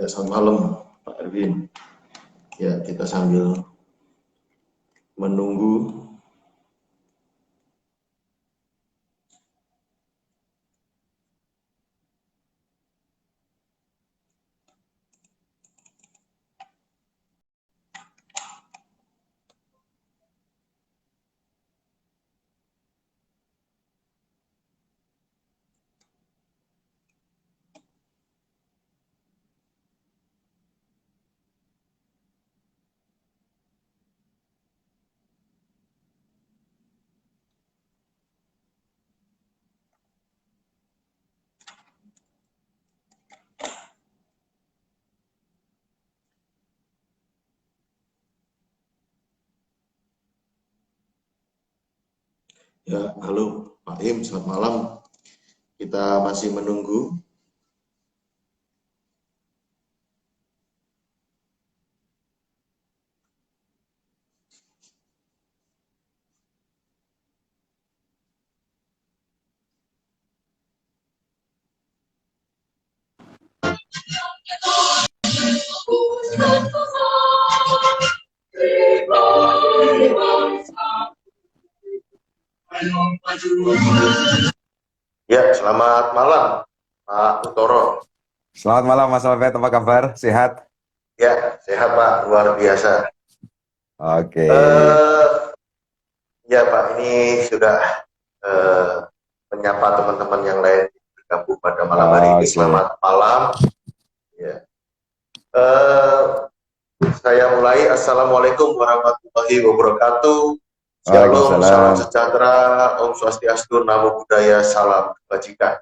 Ya, selamat malam Pak Erwin. Ya, kita sambil menunggu. Ya, halo Pak Im, selamat malam. Kita masih menunggu. Ya, selamat malam Pak Utoro. Selamat malam Mas Alfred, apa kabar? Sehat? Ya, sehat Pak, luar biasa. Oke. Eh, ya Pak, ini sudah eh, menyapa teman-teman yang lain bergabung pada malam hari ini. Oke. Selamat malam. Ya. Eh, Saya mulai. Assalamualaikum warahmatullahi wabarakatuh. Shalom, salam Waalaikumsalam. sejahtera, Om Swastiastu, Namo Buddhaya, salam kebajikan.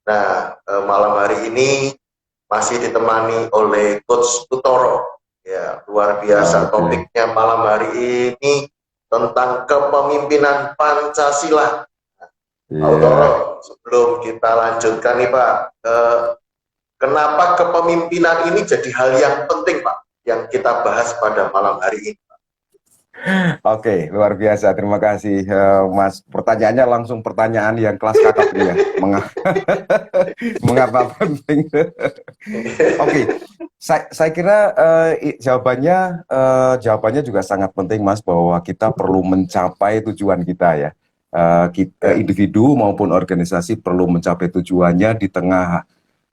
Nah, malam hari ini masih ditemani oleh Coach Utoro. Ya, luar biasa Oke. topiknya malam hari ini tentang kepemimpinan Pancasila. Pak Iya. Utoro, sebelum kita lanjutkan nih Pak, kenapa kepemimpinan ini jadi hal yang penting Pak, yang kita bahas pada malam hari ini? Oke, luar biasa. Terima kasih, Mas. Pertanyaannya langsung pertanyaan yang kelas kakap ini ya. Mengapa penting? Oke, saya kira jawabannya juga sangat penting, Mas, bahwa kita perlu mencapai tujuan kita ya. Ya, Individu maupun organisasi perlu mencapai tujuannya di tengah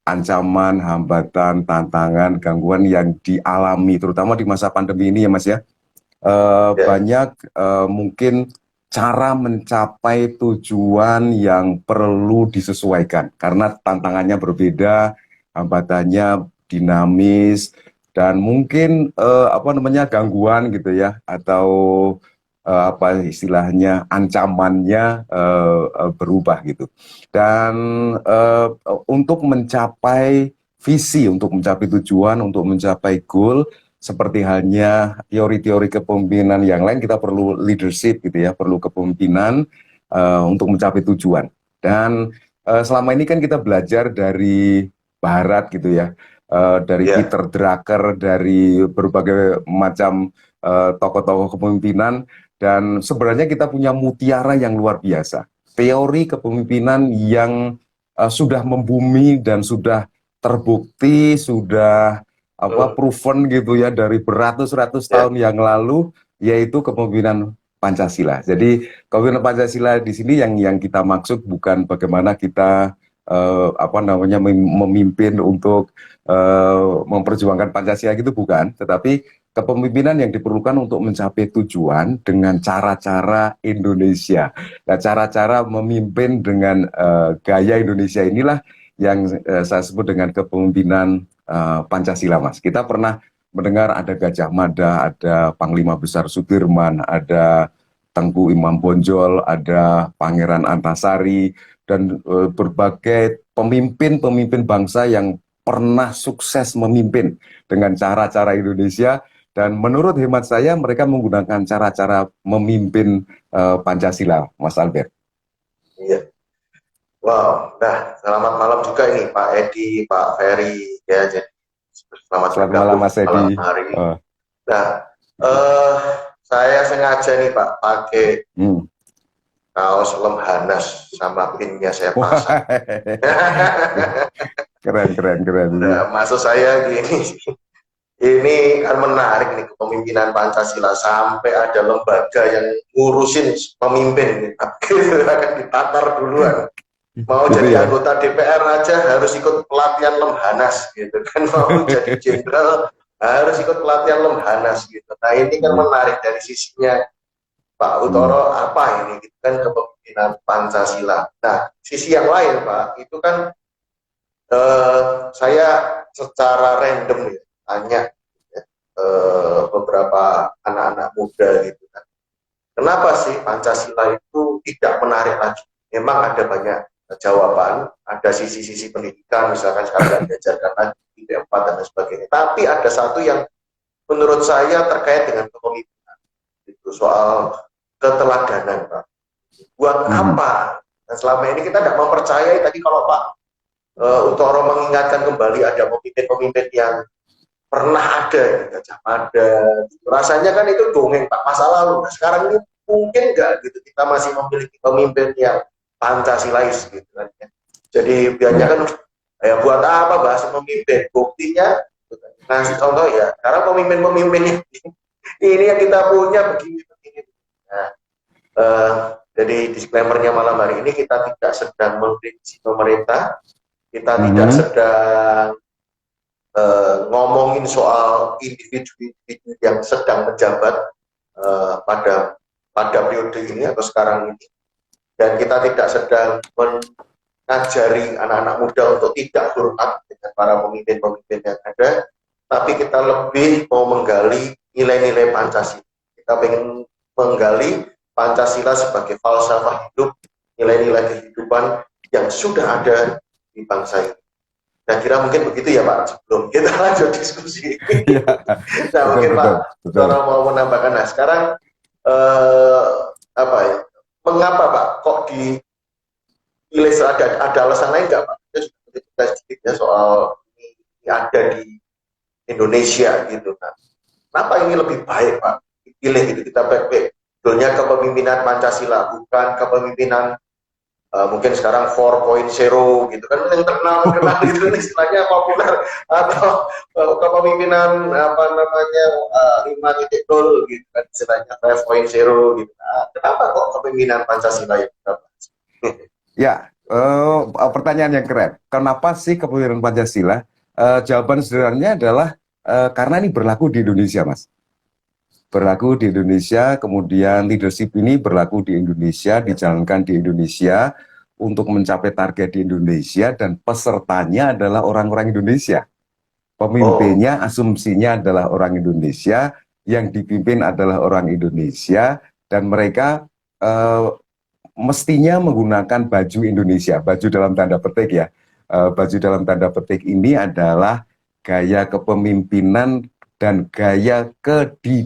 ancaman, hambatan, tantangan, gangguan yang dialami, terutama di masa pandemi ini ya, Mas ya. ya, Banyak mungkin cara mencapai tujuan yang perlu disesuaikan karena tantangannya berbeda, hambatannya dinamis dan mungkin apa namanya gangguan gitu ya atau apa istilahnya ancamannya berubah gitu. Dan untuk mencapai visi, untuk mencapai tujuan, untuk mencapai goal seperti halnya teori-teori kepemimpinan yang lain, kita perlu leadership gitu ya, perlu kepemimpinan untuk mencapai tujuan. Dan selama ini kan kita belajar dari Barat gitu ya, dari ya, Peter Drucker, dari berbagai macam tokoh-tokoh kepemimpinan, dan sebenarnya kita punya mutiara yang luar biasa. Teori kepemimpinan yang sudah membumi dan sudah terbukti, sudah proven gitu ya dari beratus-ratus ya, tahun yang lalu, yaitu kepemimpinan Pancasila. Jadi kepemimpinan Pancasila di sini yang kita maksud bukan bagaimana kita apa namanya memimpin untuk memperjuangkan Pancasila gitu bukan, tetapi kepemimpinan yang diperlukan untuk mencapai tujuan dengan cara-cara Indonesia. Nah, cara-cara memimpin dengan gaya Indonesia inilah yang saya sebut dengan kepemimpinan Pancasila, Mas. Kita pernah mendengar ada Gajah Mada, ada Panglima Besar Sudirman, ada Tengku Imam Bonjol, ada Pangeran Antasari, dan berbagai pemimpin-pemimpin bangsa yang pernah sukses memimpin dengan cara-cara Indonesia. Dan menurut hemat saya, mereka menggunakan cara-cara memimpin Pancasila, Mas Albert. iya. Wow, nah selamat malam juga ini Pak Edi, Pak Ferry, ya. Jadi selamat Selamat malam, bergabung Mas malam Edi. hari ini. Uh, Nah, eh, saya sengaja nih Pak pakai hmm. kaos Lemhanas sama pinnya saya Wah, pasang. Keren, keren, keren. Nah, maksud saya gini, ini kan menarik nih kepemimpinan Pancasila sampai ada lembaga yang ngurusin pemimpin gitu, akan ditatar duluan. Mau Gitu jadi ya. anggota DPR aja harus ikut pelatihan Lemhanas gitu kan, mau jadi jenderal harus ikut pelatihan Lemhanas gitu. Nah ini kan Iya. menarik dari sisinya Pak Hmm. Utoro apa ini gitu kan kepemimpinan Pancasila. Nah sisi yang lain Pak itu kan saya secara random ya, tanya ya, beberapa anak-anak muda gitu kan. Kenapa sih Pancasila itu tidak menarik lagi? Memang ada banyak jawaban, ada sisi-sisi pendidikan, misalkan sekarang nggak diajarkan lagi di P4 dan lain sebagainya. Tapi ada satu yang menurut saya terkait dengan kepemimpinan, itu soal keteladanan, Pak. Buat Mhm. apa? Dan selama ini kita tidak mempercayai tadi kalau Pak Utoro mengingatkan kembali ada pemimpin-pemimpin yang pernah ada di Gajah Mada. Gitu. Rasanya kan itu dongeng Pak masa lalu. Nah, sekarang ini mungkin nggak gitu kita masih memiliki pemimpin yang Pancasilais gitu kan ya. Jadi biasanya Ya. kan ya buat apa bahas pemimpin? Buktinya gitu kan. Ngasih contoh ya, karena pemimpin-pemimpin ini yang kita punya begini-begini. Nah, eh, jadi disclaimernya malam hari ini kita tidak sedang mengkritisi pemerintah, kita tidak Mhm. sedang ngomongin soal individu-individu yang sedang menjabat pada periode ini atau sekarang ini, dan kita tidak sedang mengajari anak-anak muda untuk tidak hormat dengan para pemimpin-pemimpin yang ada, tapi kita lebih mau menggali nilai-nilai Pancasila. Kita ingin menggali Pancasila sebagai falsafah hidup, nilai-nilai kehidupan yang sudah ada di bangsa ini. Saya kira mungkin begitu ya Pak, sebelum kita lanjut diskusi. Ya, Nah betul, mungkin Pak betul, betul. Toro mau menambahkan. Nah sekarang eh, apa ya? Mengapa Pak kok dipilih, ada alasan lain nggak Pak? Kita sedikit ya soal ini ada di Indonesia gitu kan. Kenapa ini lebih baik Pak dipilih gitu, kita pilih sebetulnya kepemimpinan Pancasila bukan kepemimpinan mungkin sekarang 4.0 gitu kan yang terkenal itu kan istilahnya populer, atau kepemimpinan apa namanya 5.0 gitu kan istilahnya 5.0 gitu. Nah, kenapa kok kepemimpinan Pancasila yang kita bahas? Ya, pertanyaan yang keren. Kenapa sih kepemimpinan Pancasila? Jawaban sederhananya adalah karena ini berlaku di Indonesia, Mas. Berlaku di Indonesia, kemudian leadership ini berlaku di Indonesia, dijalankan di Indonesia untuk mencapai target di Indonesia, dan pesertanya adalah orang-orang Indonesia. Oh, Pemimpinnya, asumsinya adalah orang Indonesia, yang dipimpin adalah orang Indonesia, dan mereka eh, mestinya menggunakan baju Indonesia, baju dalam tanda petik ya. Baju dalam tanda petik ini adalah gaya kepemimpinan dan gaya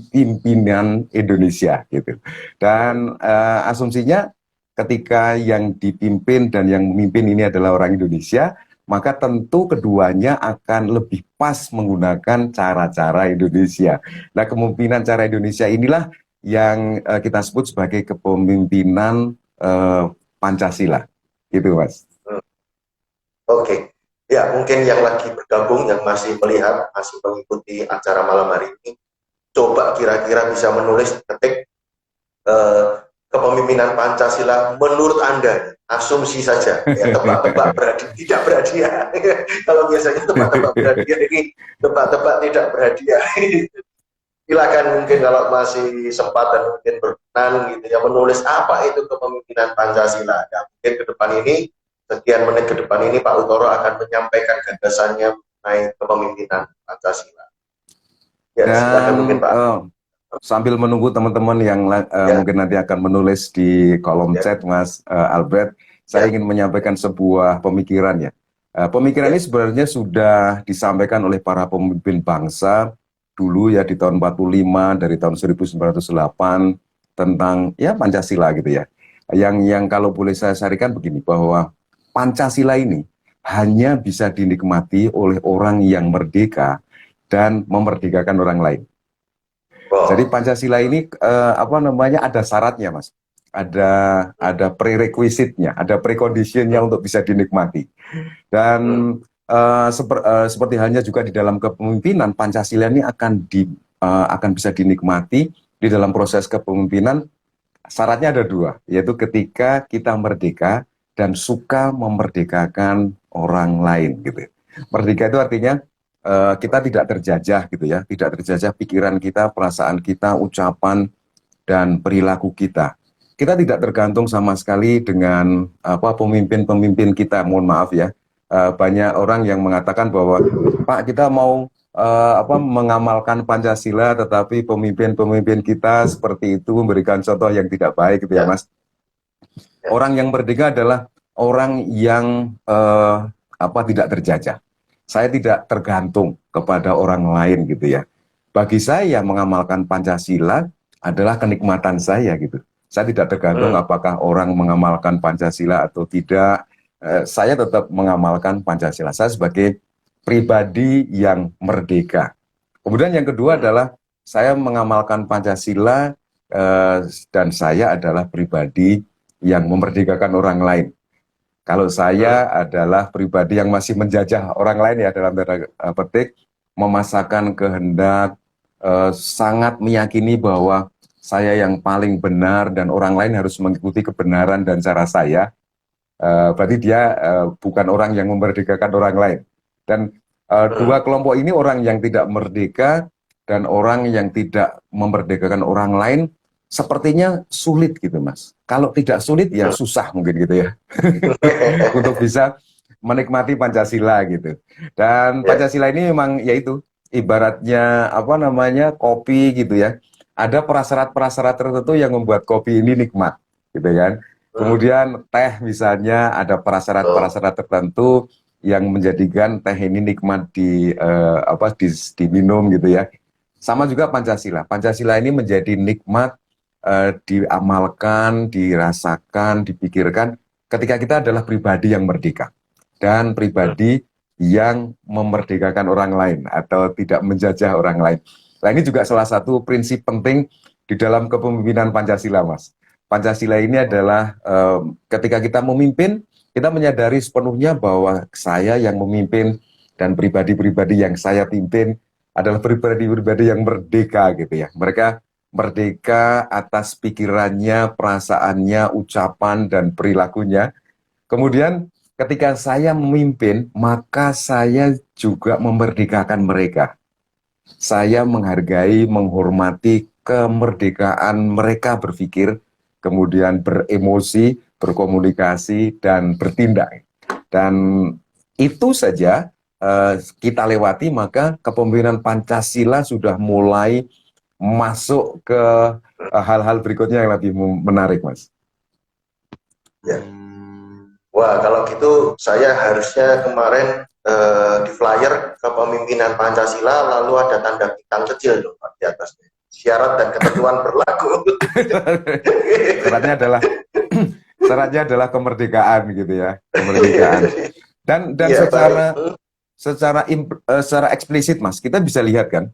kedipimpinan Indonesia gitu. Dan asumsinya ketika yang dipimpin dan yang memimpin ini adalah orang Indonesia, maka tentu keduanya akan lebih pas menggunakan cara-cara Indonesia. Nah, kemungkinan cara Indonesia inilah yang kita sebut sebagai kepemimpinan eh, Pancasila, gitu Mas. oke. Okay. Ya mungkin yang lagi bergabung, yang masih melihat, masih mengikuti acara malam hari ini, coba kira-kira bisa menulis, ketik eh, kepemimpinan Pancasila menurut Anda, asumsi saja, ya tebak-tebak berhadiah, tidak berhadiah. Kalau biasanya tebak-tebak berhadiah, ini tebak-tebak tidak berhadiah. Silakan mungkin kalau masih sempat dan mungkin berkenan gitu ya, menulis apa itu kepemimpinan Pancasila. Ya, mungkin ke depan ini, sekian menit ke depan ini Pak Utoro akan menyampaikan gagasannya mengenai kepemimpinan Pancasila. Ya, silakan Dan mungkin Pak. sambil menunggu teman-teman yang Ya, mungkin nanti akan menulis di kolom ya, chat, Mas Albert, saya ya, ingin menyampaikan sebuah pemikiran ya. Pemikiran ya. ini sebenarnya sudah disampaikan oleh para pemimpin bangsa dulu ya di tahun 45, dari tahun 1908, tentang ya Pancasila gitu ya. Yang kalau boleh saya saringkan begini, bahwa Pancasila ini hanya bisa dinikmati oleh orang yang merdeka dan memerdekakan orang lain. Jadi Oh, Pancasila ini apa namanya, ada syaratnya, Mas. Ada prerequisite-nya, ada precondition-nya untuk bisa dinikmati. Dan hmm. seperti halnya juga di dalam kepemimpinan, Pancasila ini akan bisa dinikmati di dalam proses kepemimpinan. Syaratnya ada dua, yaitu ketika kita merdeka dan suka memerdekakan orang lain, gitu. Merdeka itu artinya kita tidak terjajah, gitu ya, tidak terjajah pikiran kita, perasaan kita, ucapan dan perilaku kita. Kita tidak tergantung sama sekali dengan pemimpin-pemimpin kita. Mohon maaf ya, banyak orang yang mengatakan bahwa Pak, kita mau mengamalkan Pancasila, tetapi pemimpin-pemimpin kita seperti itu memberikan contoh yang tidak baik, gitu ya, Mas. Orang yang merdeka adalah orang yang tidak terjajah. Saya tidak tergantung kepada orang lain, gitu ya. Bagi saya mengamalkan Pancasila adalah kenikmatan saya, gitu. Saya tidak tergantung apakah orang mengamalkan Pancasila atau tidak. Saya tetap mengamalkan Pancasila. Saya sebagai pribadi yang merdeka. Kemudian yang kedua adalah saya mengamalkan Pancasila dan saya adalah pribadi yang memerdekakan orang lain. Kalau saya adalah pribadi yang masih menjajah orang lain, ya, dalam tanda petik, memasakkan kehendak, sangat meyakini bahwa saya yang paling benar dan orang lain harus mengikuti kebenaran dan cara saya, berarti dia bukan orang yang memerdekakan orang lain. Dan dua kelompok ini, orang yang tidak merdeka dan orang yang tidak memerdekakan orang lain, sepertinya sulit, gitu, Mas. Kalau tidak sulit ya susah mungkin, gitu ya, untuk bisa menikmati Pancasila, gitu. Dan Pancasila ini memang yaitu ibaratnya kopi, gitu ya. Ada prasyarat-prasyarat tertentu yang membuat kopi ini nikmat, gitu kan. Kemudian teh misalnya ada prasyarat-prasyarat tertentu yang menjadikan teh ini nikmat diminum, gitu ya. Sama juga Pancasila. Pancasila ini menjadi nikmat diamalkan, dirasakan, dipikirkan ketika kita adalah pribadi yang merdeka dan pribadi yang memerdekakan orang lain atau tidak menjajah orang lain. Nah, ini juga salah satu prinsip penting di dalam kepemimpinan Pancasila, Mas. Pancasila ini adalah ketika kita memimpin, kita menyadari sepenuhnya bahwa saya yang memimpin dan pribadi-pribadi yang saya pimpin adalah pribadi-pribadi yang merdeka, gitu ya. Mereka merdeka atas pikirannya, perasaannya, ucapan, dan perilakunya. Kemudian ketika saya memimpin, maka saya juga memerdekakan mereka. Saya menghargai, menghormati kemerdekaan mereka berpikir, kemudian beremosi, berkomunikasi, dan bertindak. Dan itu saja kita lewati, maka kepemimpinan Pancasila sudah mulai masuk ke hal-hal berikutnya yang lebih menarik, Mas. Ya. Wah, kalau gitu saya harusnya kemarin di flyer kepemimpinan Pancasila lalu ada tanda bintang kecil dong, Pak, di atasnya. Syarat dan ketentuan berlaku. syaratnya adalah kemerdekaan, gitu ya, kemerdekaan. Dan ya, secara eksplisit, Mas, kita bisa lihat kan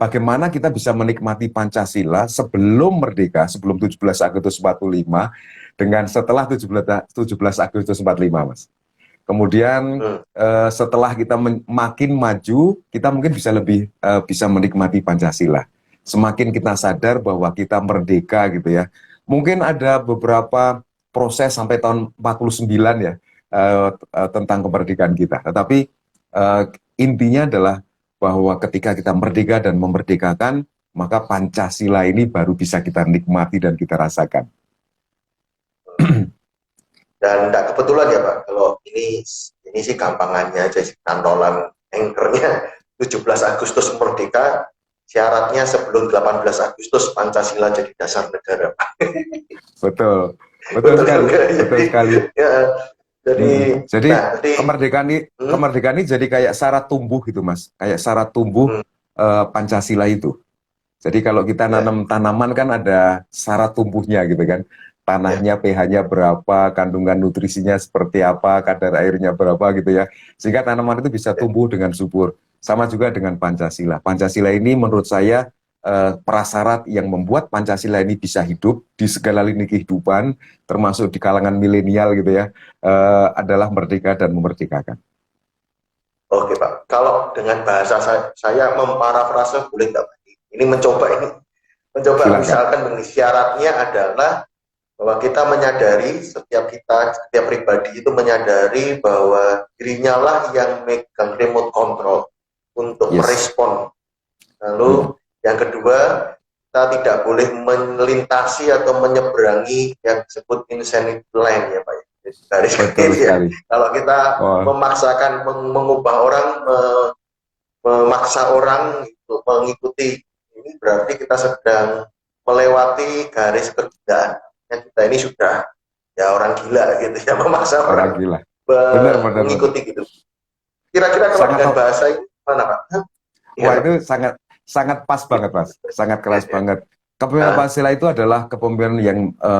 bagaimana kita bisa menikmati Pancasila sebelum merdeka, sebelum 17 Agustus 45 dengan setelah 17 Agustus 45, Mas. Kemudian setelah kita makin maju, kita mungkin bisa lebih bisa menikmati Pancasila. Semakin kita sadar bahwa kita merdeka, gitu ya. Mungkin ada beberapa proses sampai tahun 49 ya tentang kemerdekaan kita. Tetapi intinya adalah bahwa ketika kita merdeka dan memerdekakan, maka Pancasila ini baru bisa kita nikmati dan kita rasakan. Dan tidak kebetulan ya, Pak, kalau ini sih gampangannya aja sih, cantolan anchornya 17 Agustus merdeka, syaratnya sebelum 18 Agustus Pancasila jadi dasar negara, Pak. Betul sekali. Ya, jadi kemerdekaan ini jadi kayak syarat tumbuh, gitu, Mas, kayak syarat tumbuh Pancasila itu. Jadi kalau kita nanam tanaman kan ada syarat tumbuhnya, gitu kan. Tanahnya pH-nya berapa, kandungan nutrisinya seperti apa, kadar airnya berapa, gitu ya. Sehingga tanaman itu bisa tumbuh dengan subur. Sama juga dengan Pancasila. Pancasila ini menurut saya prasyarat yang membuat Pancasila ini bisa hidup di segala lini kehidupan, termasuk di kalangan milenial, gitu ya, adalah merdeka dan memerdekakan. Oke Pak, kalau dengan bahasa saya memparafrase boleh nggak Pak? Ini mencoba Silakan. misalkan ini syaratnya adalah bahwa kita menyadari setiap pribadi itu menyadari bahwa dirinya lah yang megang remote control untuk Yes. merespon. Mm-mm. Lalu yang kedua, kita tidak boleh melintasi atau menyeberangi yang disebut insanity line ya Pak. Jadi garis Betul kecil ya. sekali. Kalau kita Oh, memaksakan mengubah orang, memaksa orang untuk mengikuti ini berarti kita sedang melewati garis kegilaan. Kita ini sudah ya orang gila gitu ya, memaksa orang orang gila. Benar, benar, benar. mengikuti gitu. Kira-kira kalau Sangat dengan bahasa ini mana Pak? Iya Wah, Pak. itu sangat sangat pas banget, Mas. Sangat Ya, keras ya. banget. Kepemimpinan Nah, Pancasila itu adalah kepemimpinan yang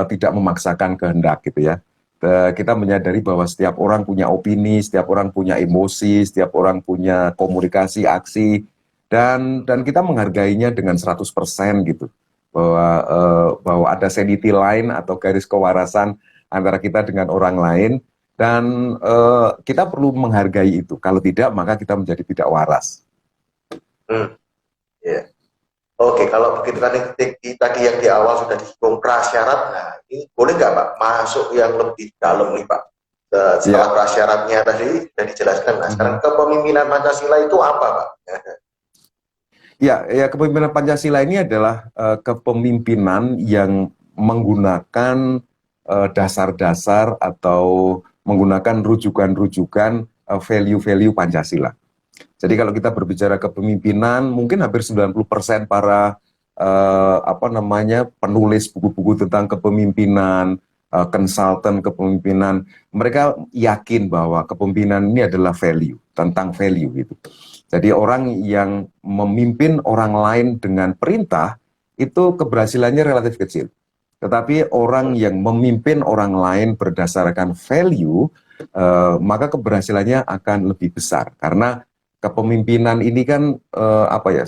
tidak memaksakan kehendak gitu ya. Kita menyadari bahwa setiap orang punya opini, setiap orang punya emosi, setiap orang punya komunikasi, aksi, dan kita menghargainya dengan 100% gitu. Bahwa ada sanity line atau garis kewarasan antara kita dengan orang lain, dan kita perlu menghargai itu. Kalau tidak, maka kita menjadi tidak waras. ya. Oke, kalau begitu kan tadi yang di awal sudah disinggung prasyarat, nah ini boleh nggak Pak masuk yang lebih dalam nih Pak? Setelah Ya. prasyaratnya tadi sudah dijelaskan, nah sekarang Mhm. kepemimpinan Pancasila itu apa Pak? Ya, kepemimpinan Pancasila ini adalah kepemimpinan yang menggunakan dasar-dasar atau menggunakan rujukan-rujukan value-value Pancasila. Jadi kalau kita berbicara kepemimpinan, mungkin hampir 90% para penulis buku-buku tentang kepemimpinan, konsultan kepemimpinan, mereka yakin bahwa kepemimpinan ini adalah value, tentang value gitu. Jadi orang yang memimpin orang lain dengan perintah itu keberhasilannya relatif kecil. Tetapi orang yang memimpin orang lain berdasarkan value, maka keberhasilannya akan lebih besar. Karena kepemimpinan ini kan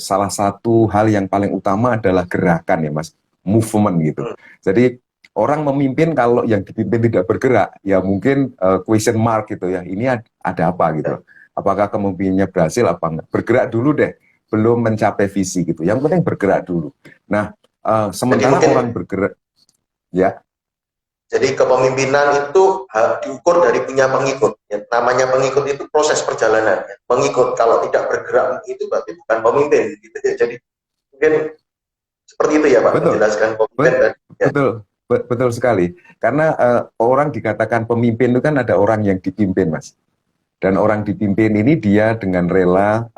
salah satu hal yang paling utama adalah gerakan ya Mas, movement gitu. Jadi orang memimpin kalau yang dipimpin tidak bergerak, ya mungkin question mark gitu ya. Ini ada apa gitu? Apakah kepemimpinannya berhasil apa enggak? Bergerak dulu deh, belum mencapai visi gitu. Yang penting bergerak dulu. Nah, Jadi sementara mungkin orang bergerak, ya jadi kepemimpinan itu diukur dari punya pengikut. Ya, namanya pengikut itu proses perjalanan. Ya. Pengikut kalau tidak bergerak itu berarti bukan pemimpin. Gitu ya. Jadi mungkin seperti itu ya Pak betul, menjelaskan pemimpin bet- tadi. Ya. betul, betul sekali. Karena orang dikatakan pemimpin itu kan ada orang yang dipimpin, Mas. Dan orang dipimpin ini dia dengan rela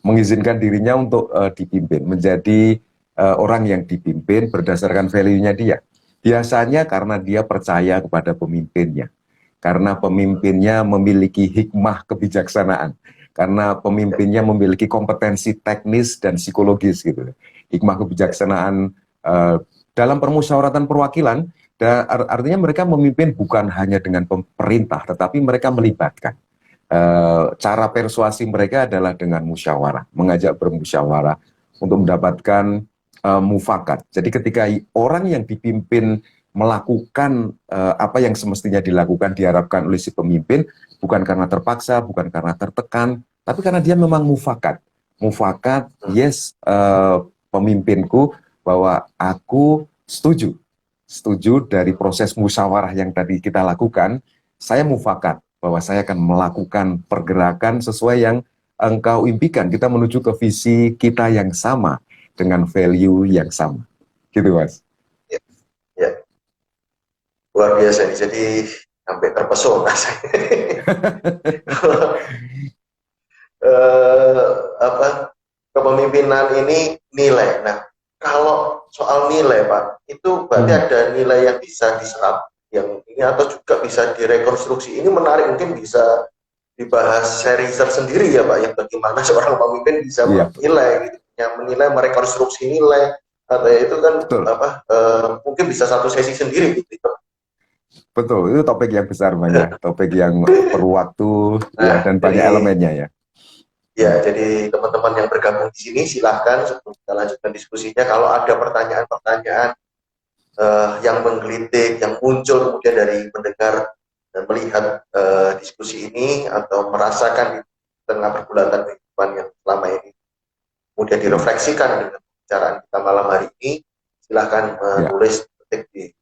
mengizinkan dirinya untuk dipimpin, menjadi orang yang dipimpin berdasarkan value-nya dia. Biasanya karena dia percaya kepada pemimpinnya, karena pemimpinnya memiliki hikmah kebijaksanaan, karena pemimpinnya memiliki kompetensi teknis dan psikologis gitu. Hikmah kebijaksanaan dalam permusyawaratan perwakilan. Artinya mereka memimpin bukan hanya dengan pemerintah, tetapi mereka melibatkan. Cara persuasi mereka adalah dengan musyawarah, mengajak bermusyawarah untuk mendapatkan mufakat. Jadi ketika orang yang dipimpin melakukan apa yang semestinya dilakukan, diharapkan oleh si pemimpin, bukan karena terpaksa, bukan karena tertekan, tapi karena dia memang mufakat. Mufakat, yes, pemimpinku bahwa aku setuju dari proses musyawarah yang tadi kita lakukan, saya mufakat bahwa saya akan melakukan pergerakan sesuai yang engkau impikan. Kita menuju ke visi kita yang sama dengan value yang sama. Gitu, Mas. Ya, ya. Luar biasa nih. Jadi sampai terpesona saya. Apa kepemimpinan ini nilai. Nah, kalau soal nilai Pak, itu berarti ada nilai yang bisa diserap yang ini atau juga bisa direkonstruksi. Ini menarik, mungkin bisa dibahas seri tersendiri ya Pak, yang bagaimana seorang pemimpin bisa Iya, menilai, gitu, yang menilai, merekonstruksi nilai, atau itu kan betul. mungkin bisa satu sesi sendiri gitu. Betul, itu topik yang besar banyak, topik yang perlu waktu ya Nah, dan banyak jadi elemennya ya. ya, jadi teman-teman yang bergabung di sini silahkan sebelum kita lanjutkan diskusinya. Kalau ada pertanyaan-pertanyaan yang menggelitik, yang muncul kemudian dari mendengar dan melihat diskusi ini atau merasakan di tengah pergulatan kehidupan yang selama ini kemudian direfleksikan dengan pembicaraan kita malam hari ini, silahkan menulis ketik di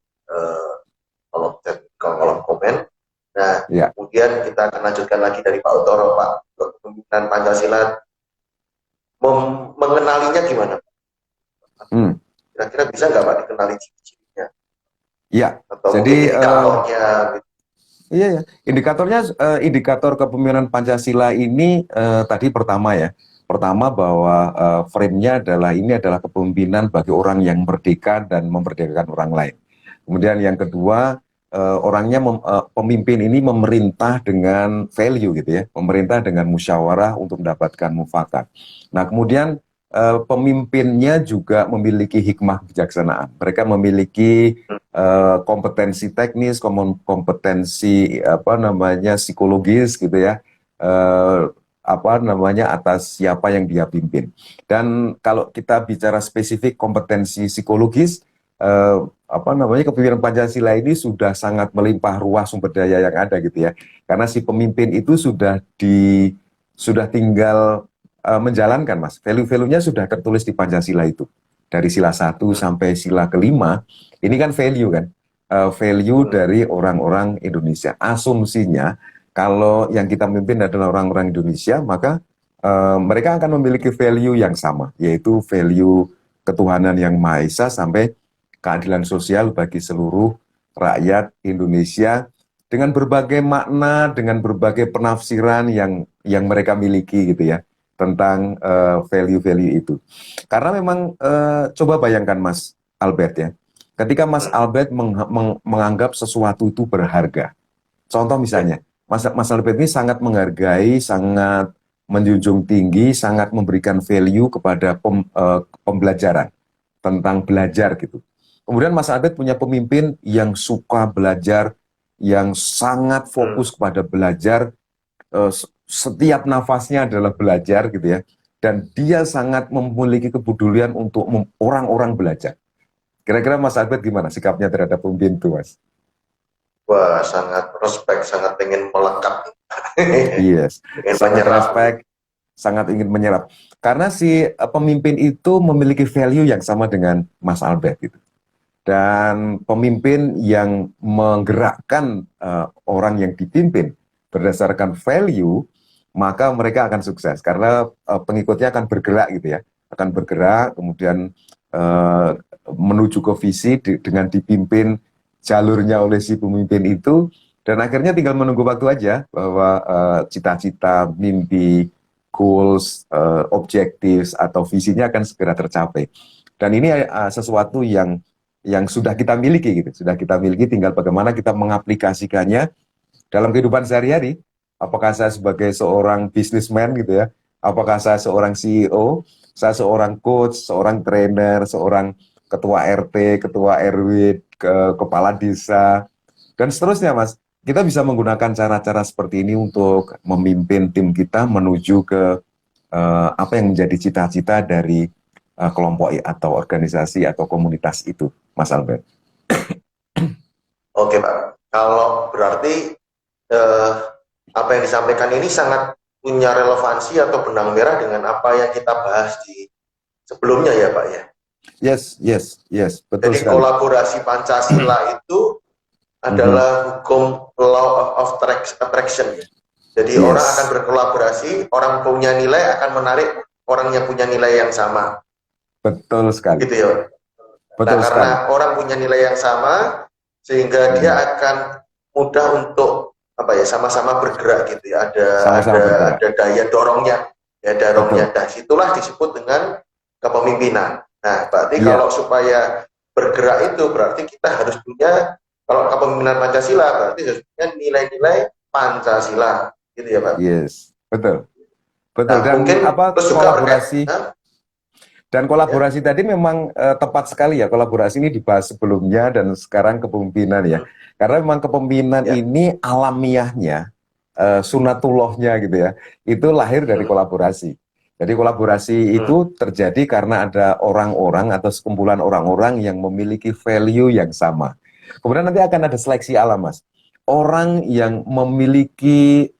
kolom chat, kolom komen. Nah, kemudian kita akan lanjutkan lagi dari Pak Utoro. Pak, kepemimpinan Pancasila mengenalinya gimana? Kira-kira bisa nggak Pak dikenali ciri-cirinya? Iya. Atau jadi indikatornya? Gitu. Iya, ya. Indikatornya, indikator kepemimpinan Pancasila ini tadi pertama ya. Pertama bahwa frame-nya adalah ini adalah kepemimpinan bagi orang yang merdeka dan memerdekakan orang lain. Kemudian yang kedua, orangnya pemimpin ini memerintah dengan value gitu ya, memerintah dengan musyawarah untuk mendapatkan mufakat. Nah kemudian pemimpinnya juga memiliki hikmah kebijaksanaan. Mereka memiliki kompetensi teknis, kompetensi psikologis gitu ya, atas siapa yang dia pimpin. Dan kalau kita bicara spesifik kompetensi psikologis, kepemimpinan Pancasila ini sudah sangat melimpah ruah sumber daya yang ada gitu ya. Karena si pemimpin itu sudah tinggal menjalankan, Mas. Value-value-nya sudah tertulis di Pancasila itu. Dari sila 1 sampai sila kelima, ini kan value kan. Value dari orang-orang Indonesia. Asumsinya kalau yang kita pimpin adalah orang-orang Indonesia, maka mereka akan memiliki value yang sama, yaitu value ketuhanan yang Maha Esa sampai keadilan sosial bagi seluruh rakyat Indonesia dengan berbagai makna, dengan berbagai penafsiran yang mereka miliki gitu ya tentang value-value itu. Karena memang coba bayangkan Mas Albert ya, ketika Mas Albert menganggap sesuatu itu berharga. Contoh misalnya, Mas Albert ini sangat menghargai, sangat menjunjung tinggi, sangat memberikan value kepada pembelajaran, tentang belajar gitu. Kemudian Mas Albert punya pemimpin yang suka belajar, yang sangat fokus kepada belajar, setiap nafasnya adalah belajar gitu ya, dan dia sangat memiliki kepedulian untuk orang-orang belajar. Kira-kira Mas Albert gimana sikapnya terhadap pemimpin itu, Mas? Wah, sangat respect, sangat ingin melekat. Yes, sangat respect, sangat ingin menyerap. Karena si pemimpin itu memiliki value yang sama dengan Mas Albert gitu. Dan pemimpin yang menggerakkan orang yang dipimpin berdasarkan value, maka mereka akan sukses karena pengikutnya akan bergerak gitu ya, akan bergerak kemudian menuju ke visi dengan dipimpin jalurnya oleh si pemimpin itu, dan akhirnya tinggal menunggu waktu aja bahwa cita-cita, mimpi, goals, objectives atau visinya akan segera tercapai. Dan ini sesuatu yang sudah kita miliki gitu, sudah kita miliki, tinggal bagaimana kita mengaplikasikannya dalam kehidupan sehari-hari. Apakah saya sebagai seorang businessman gitu ya, apakah saya seorang CEO, saya seorang coach, seorang trainer, seorang ketua RT, ketua RW, kepala desa, dan seterusnya Mas. Kita bisa menggunakan cara-cara seperti ini untuk memimpin tim kita menuju ke apa yang menjadi cita-cita dari kelompok atau organisasi atau komunitas itu, Mas Albert. Oke Pak, kalau berarti apa yang disampaikan ini sangat punya relevansi atau benang merah dengan apa yang kita bahas di sebelumnya ya Pak ya? Yes, betul. Jadi sekali. kolaborasi Pancasila itu adalah hukum law of attraction ya. Jadi orang akan berkolaborasi, orang punya nilai akan menarik orang yang punya nilai yang sama. Betul sekali. Gitu ya. Betul karena orang punya nilai yang sama, sehingga dia akan mudah untuk sama-sama bergerak gitu ya. Ada daya dorongnya, Nah, situlah disebut dengan kepemimpinan. Nah, berarti kalau supaya bergerak itu berarti kita harus punya, kalau kepemimpinan Pancasila berarti harus punya nilai-nilai Pancasila, gitu ya Pak. Yes, betul. Nah, dan mungkin kolaborasi. Dan kolaborasi tadi memang tepat sekali ya, kolaborasi ini dibahas sebelumnya dan sekarang kepemimpinan ya. Karena memang kepemimpinan ini alamiahnya, sunatullahnya gitu ya, itu lahir dari kolaborasi. Jadi kolaborasi itu terjadi karena ada orang-orang atau sekumpulan orang-orang yang memiliki value yang sama. Kemudian nanti akan ada seleksi alam, Mas. orang yang memiliki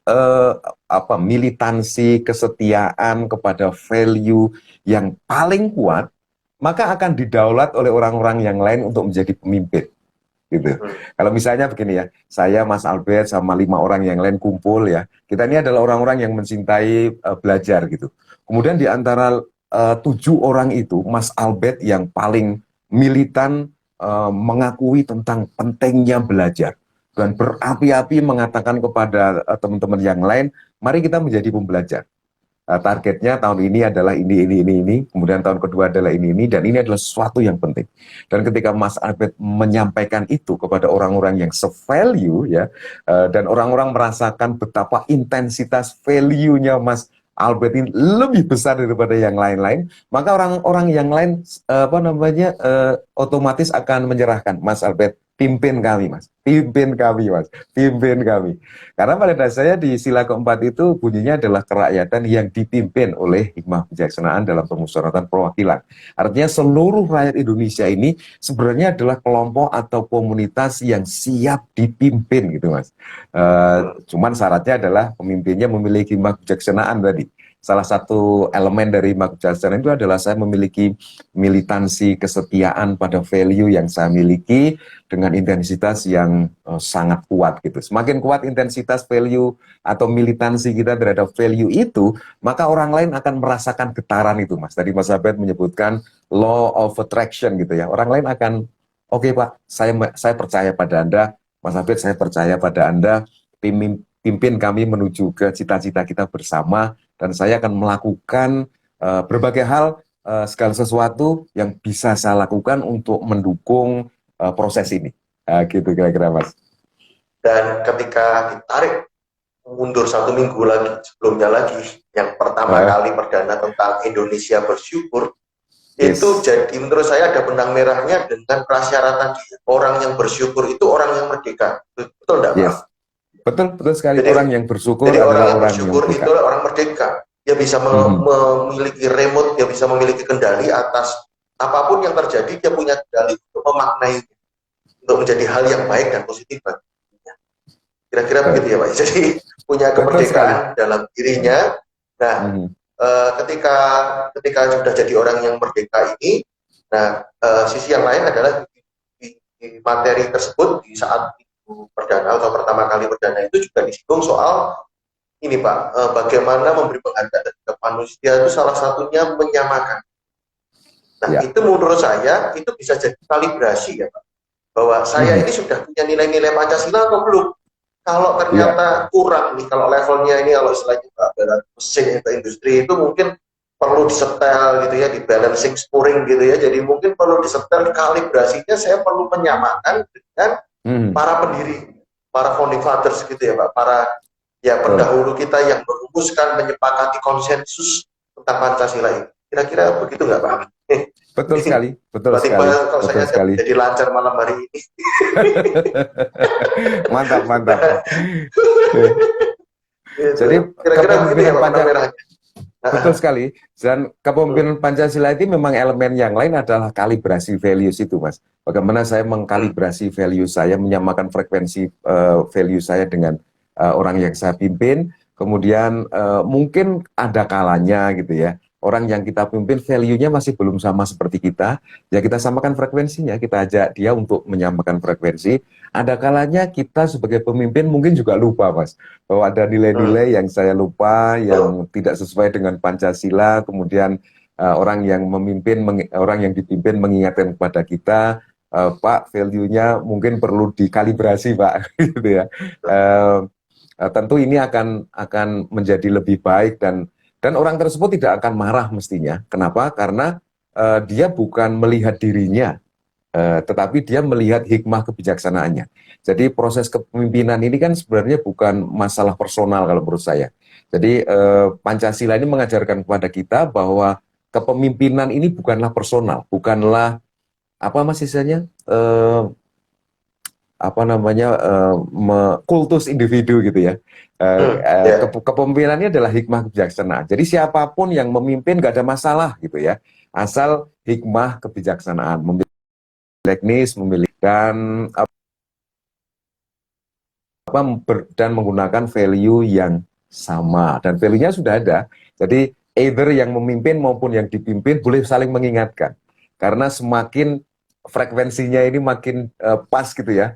militansi, kesetiaan kepada value yang paling kuat, maka akan didaulat oleh orang-orang yang lain untuk menjadi pemimpin. Gitu. Kalau misalnya begini ya, saya Mas Albert sama 5 orang yang lain kumpul ya, kita ini adalah orang-orang yang mencintai belajar gitu. Kemudian di antara 7 orang itu, Mas Albert yang paling militan mengakui tentang pentingnya belajar dan berapi-api mengatakan kepada teman-teman yang lain, mari kita menjadi pembelajar. Targetnya tahun ini adalah ini, kemudian tahun kedua adalah ini, dan ini adalah sesuatu yang penting. Dan ketika Mas Albert menyampaikan itu kepada orang-orang yang se-value ya, dan orang-orang merasakan betapa intensitas value-nya Mas Albert ini lebih besar daripada yang lain-lain, maka orang-orang yang lain otomatis akan menyerahkan, Mas Albert, pimpin kami, Mas. Pimpin kami, Mas. Pimpin kami. Karena pada dasarnya di sila keempat itu bunyinya adalah kerakyatan yang dipimpin oleh hikmah bijaksanaan dalam permusyawaratan perwakilan. Artinya seluruh rakyat Indonesia ini sebenarnya adalah kelompok atau komunitas yang siap dipimpin gitu, Mas. Cuman syaratnya adalah pemimpinnya memiliki hikmah bijaksanaan tadi. Salah satu elemen dari hikmah bijaksanaan itu adalah saya memiliki militansi, kesetiaan pada value yang saya miliki dengan intensitas yang sangat kuat gitu. Semakin kuat intensitas value atau militansi kita terhadap value itu, maka orang lain akan merasakan getaran itu, Mas. Tadi Mas Abed menyebutkan law of attraction gitu ya. Orang lain akan, oke, Pak, saya percaya pada Anda, Mas Abed, saya percaya pada Anda, pimpin kami menuju ke cita-cita kita bersama, dan saya akan melakukan berbagai hal, segala sesuatu yang bisa saya lakukan untuk mendukung proses ini. Gitu kira-kira, Mas. Dan ketika ditarik mundur 1 minggu lagi, sebelumnya lagi, yang pertama kali perdana tentang Indonesia bersyukur, itu jadi menurut saya ada benang merahnya dengan prasyaratan orang yang bersyukur itu orang yang merdeka. Betul enggak, Pak? Betul sekali. Jadi, orang yang bersyukur jadi adalah orang yang orang bersyukur yang itu adalah orang merdeka. Dia bisa memiliki remote, dia bisa memiliki kendali atas apapun yang terjadi, dia punya kendali untuk memaknai, untuk menjadi hal yang baik dan positif baginya. Kira-kira begitu ya, Pak. Jadi punya kemerdekaan dalam dirinya. Nah, ketika sudah jadi orang yang merdeka ini, nah sisi yang lain adalah di materi tersebut di saat perdana atau pertama kali perdana itu juga disinggung soal ini, Pak, bagaimana memberi penghargaan terhadap manusia itu salah satunya menyamakan. Nah, itu menurut saya itu bisa jadi kalibrasi ya, Pak, bahwa saya ini sudah punya nilai-nilai Pancasila atau belum. Kalau ternyata kurang nih, kalau levelnya ini, kalau istilahnya mesin atau industri itu mungkin perlu disetel gitu ya, di balancing scoring gitu ya, jadi mungkin perlu disetel kalibrasinya, saya perlu menyamakan dengan para pendiri, para founding fathers gitu ya, Pak, para pendahulu kita yang merumuskan, menyepakati konsensus tentang Pancasila ini. Kira-kira begitu nggak, Pak? Betul sekali, betul sekali. Kalau saya jadi lancar malam hari ini. Mantap. Jadi kira-kira begitu ya, Pak, betul sekali. Dan kepemimpinan Pancasila itu memang elemen yang lain adalah kalibrasi values itu, Mas. Bagaimana saya mengkalibrasi value saya, menyamakan frekuensi value saya dengan orang yang saya pimpin. Kemudian mungkin ada kalanya gitu ya, orang yang kita pimpin value-nya masih belum sama seperti kita, ya kita samakan frekuensinya, kita ajak dia untuk menyamakan frekuensi. Ada kalanya kita sebagai pemimpin mungkin juga lupa, Mas, bahwa ada nilai-nilai yang saya lupa, yang tidak sesuai dengan Pancasila, kemudian orang yang dipimpin mengingatkan kepada kita, Pak, value-nya mungkin perlu dikalibrasi, Pak, gitu ya. Tentu ini akan menjadi lebih baik, dan orang tersebut tidak akan marah mestinya. Kenapa? Karena dia bukan melihat dirinya, tetapi dia melihat hikmah kebijaksanaannya. Jadi proses kepemimpinan ini kan sebenarnya bukan masalah personal kalau menurut saya. Jadi Pancasila ini mengajarkan kepada kita bahwa kepemimpinan ini bukanlah personal, bukanlah apa mas istilahnya, kultus individu gitu ya. Kepemimpinannya adalah hikmah kebijaksanaan. Jadi siapapun yang memimpin gak ada masalah gitu ya, asal hikmah kebijaksanaan, memilih teknis, memilih dan dan menggunakan value yang sama, dan value-nya sudah ada. Jadi either yang memimpin maupun yang dipimpin boleh saling mengingatkan, karena semakin frekuensinya ini makin pas gitu ya,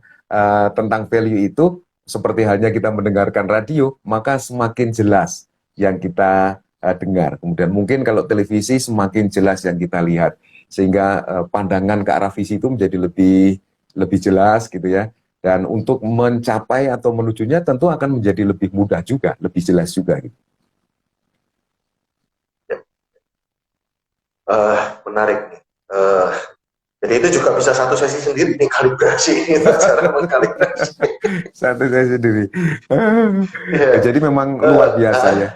tentang value itu, seperti halnya kita mendengarkan radio, maka semakin jelas yang kita dengar. Kemudian mungkin kalau televisi semakin jelas yang kita lihat, sehingga pandangan ke arah visi itu menjadi lebih lebih jelas gitu ya. Dan untuk mencapai atau menujunya tentu akan menjadi lebih mudah juga, lebih jelas juga gitu. Menarik nih. Jadi itu juga bisa satu sesi sendiri nih, kalibrasi ini, cara mengkalibrasi. Satu saya sendiri. Yeah. Jadi memang luar biasa ya.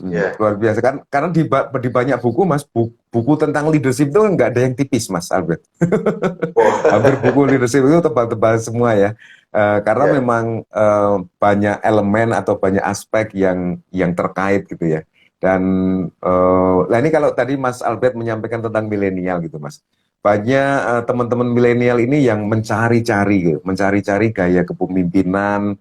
Yeah. Luar biasa kan, karena di banyak buku Mas, buku tentang leadership itu nggak ada yang tipis Mas Albert. Oh. Hampir buku leadership itu tebal-tebal semua ya. Karena Yeah. memang banyak elemen atau banyak aspek yang terkait gitu ya. Dan nah ini kalau tadi Mas Albert menyampaikan tentang milenial gitu Mas. Banyak teman-teman milenial ini yang mencari-cari gitu, mencari-cari gaya kepemimpinan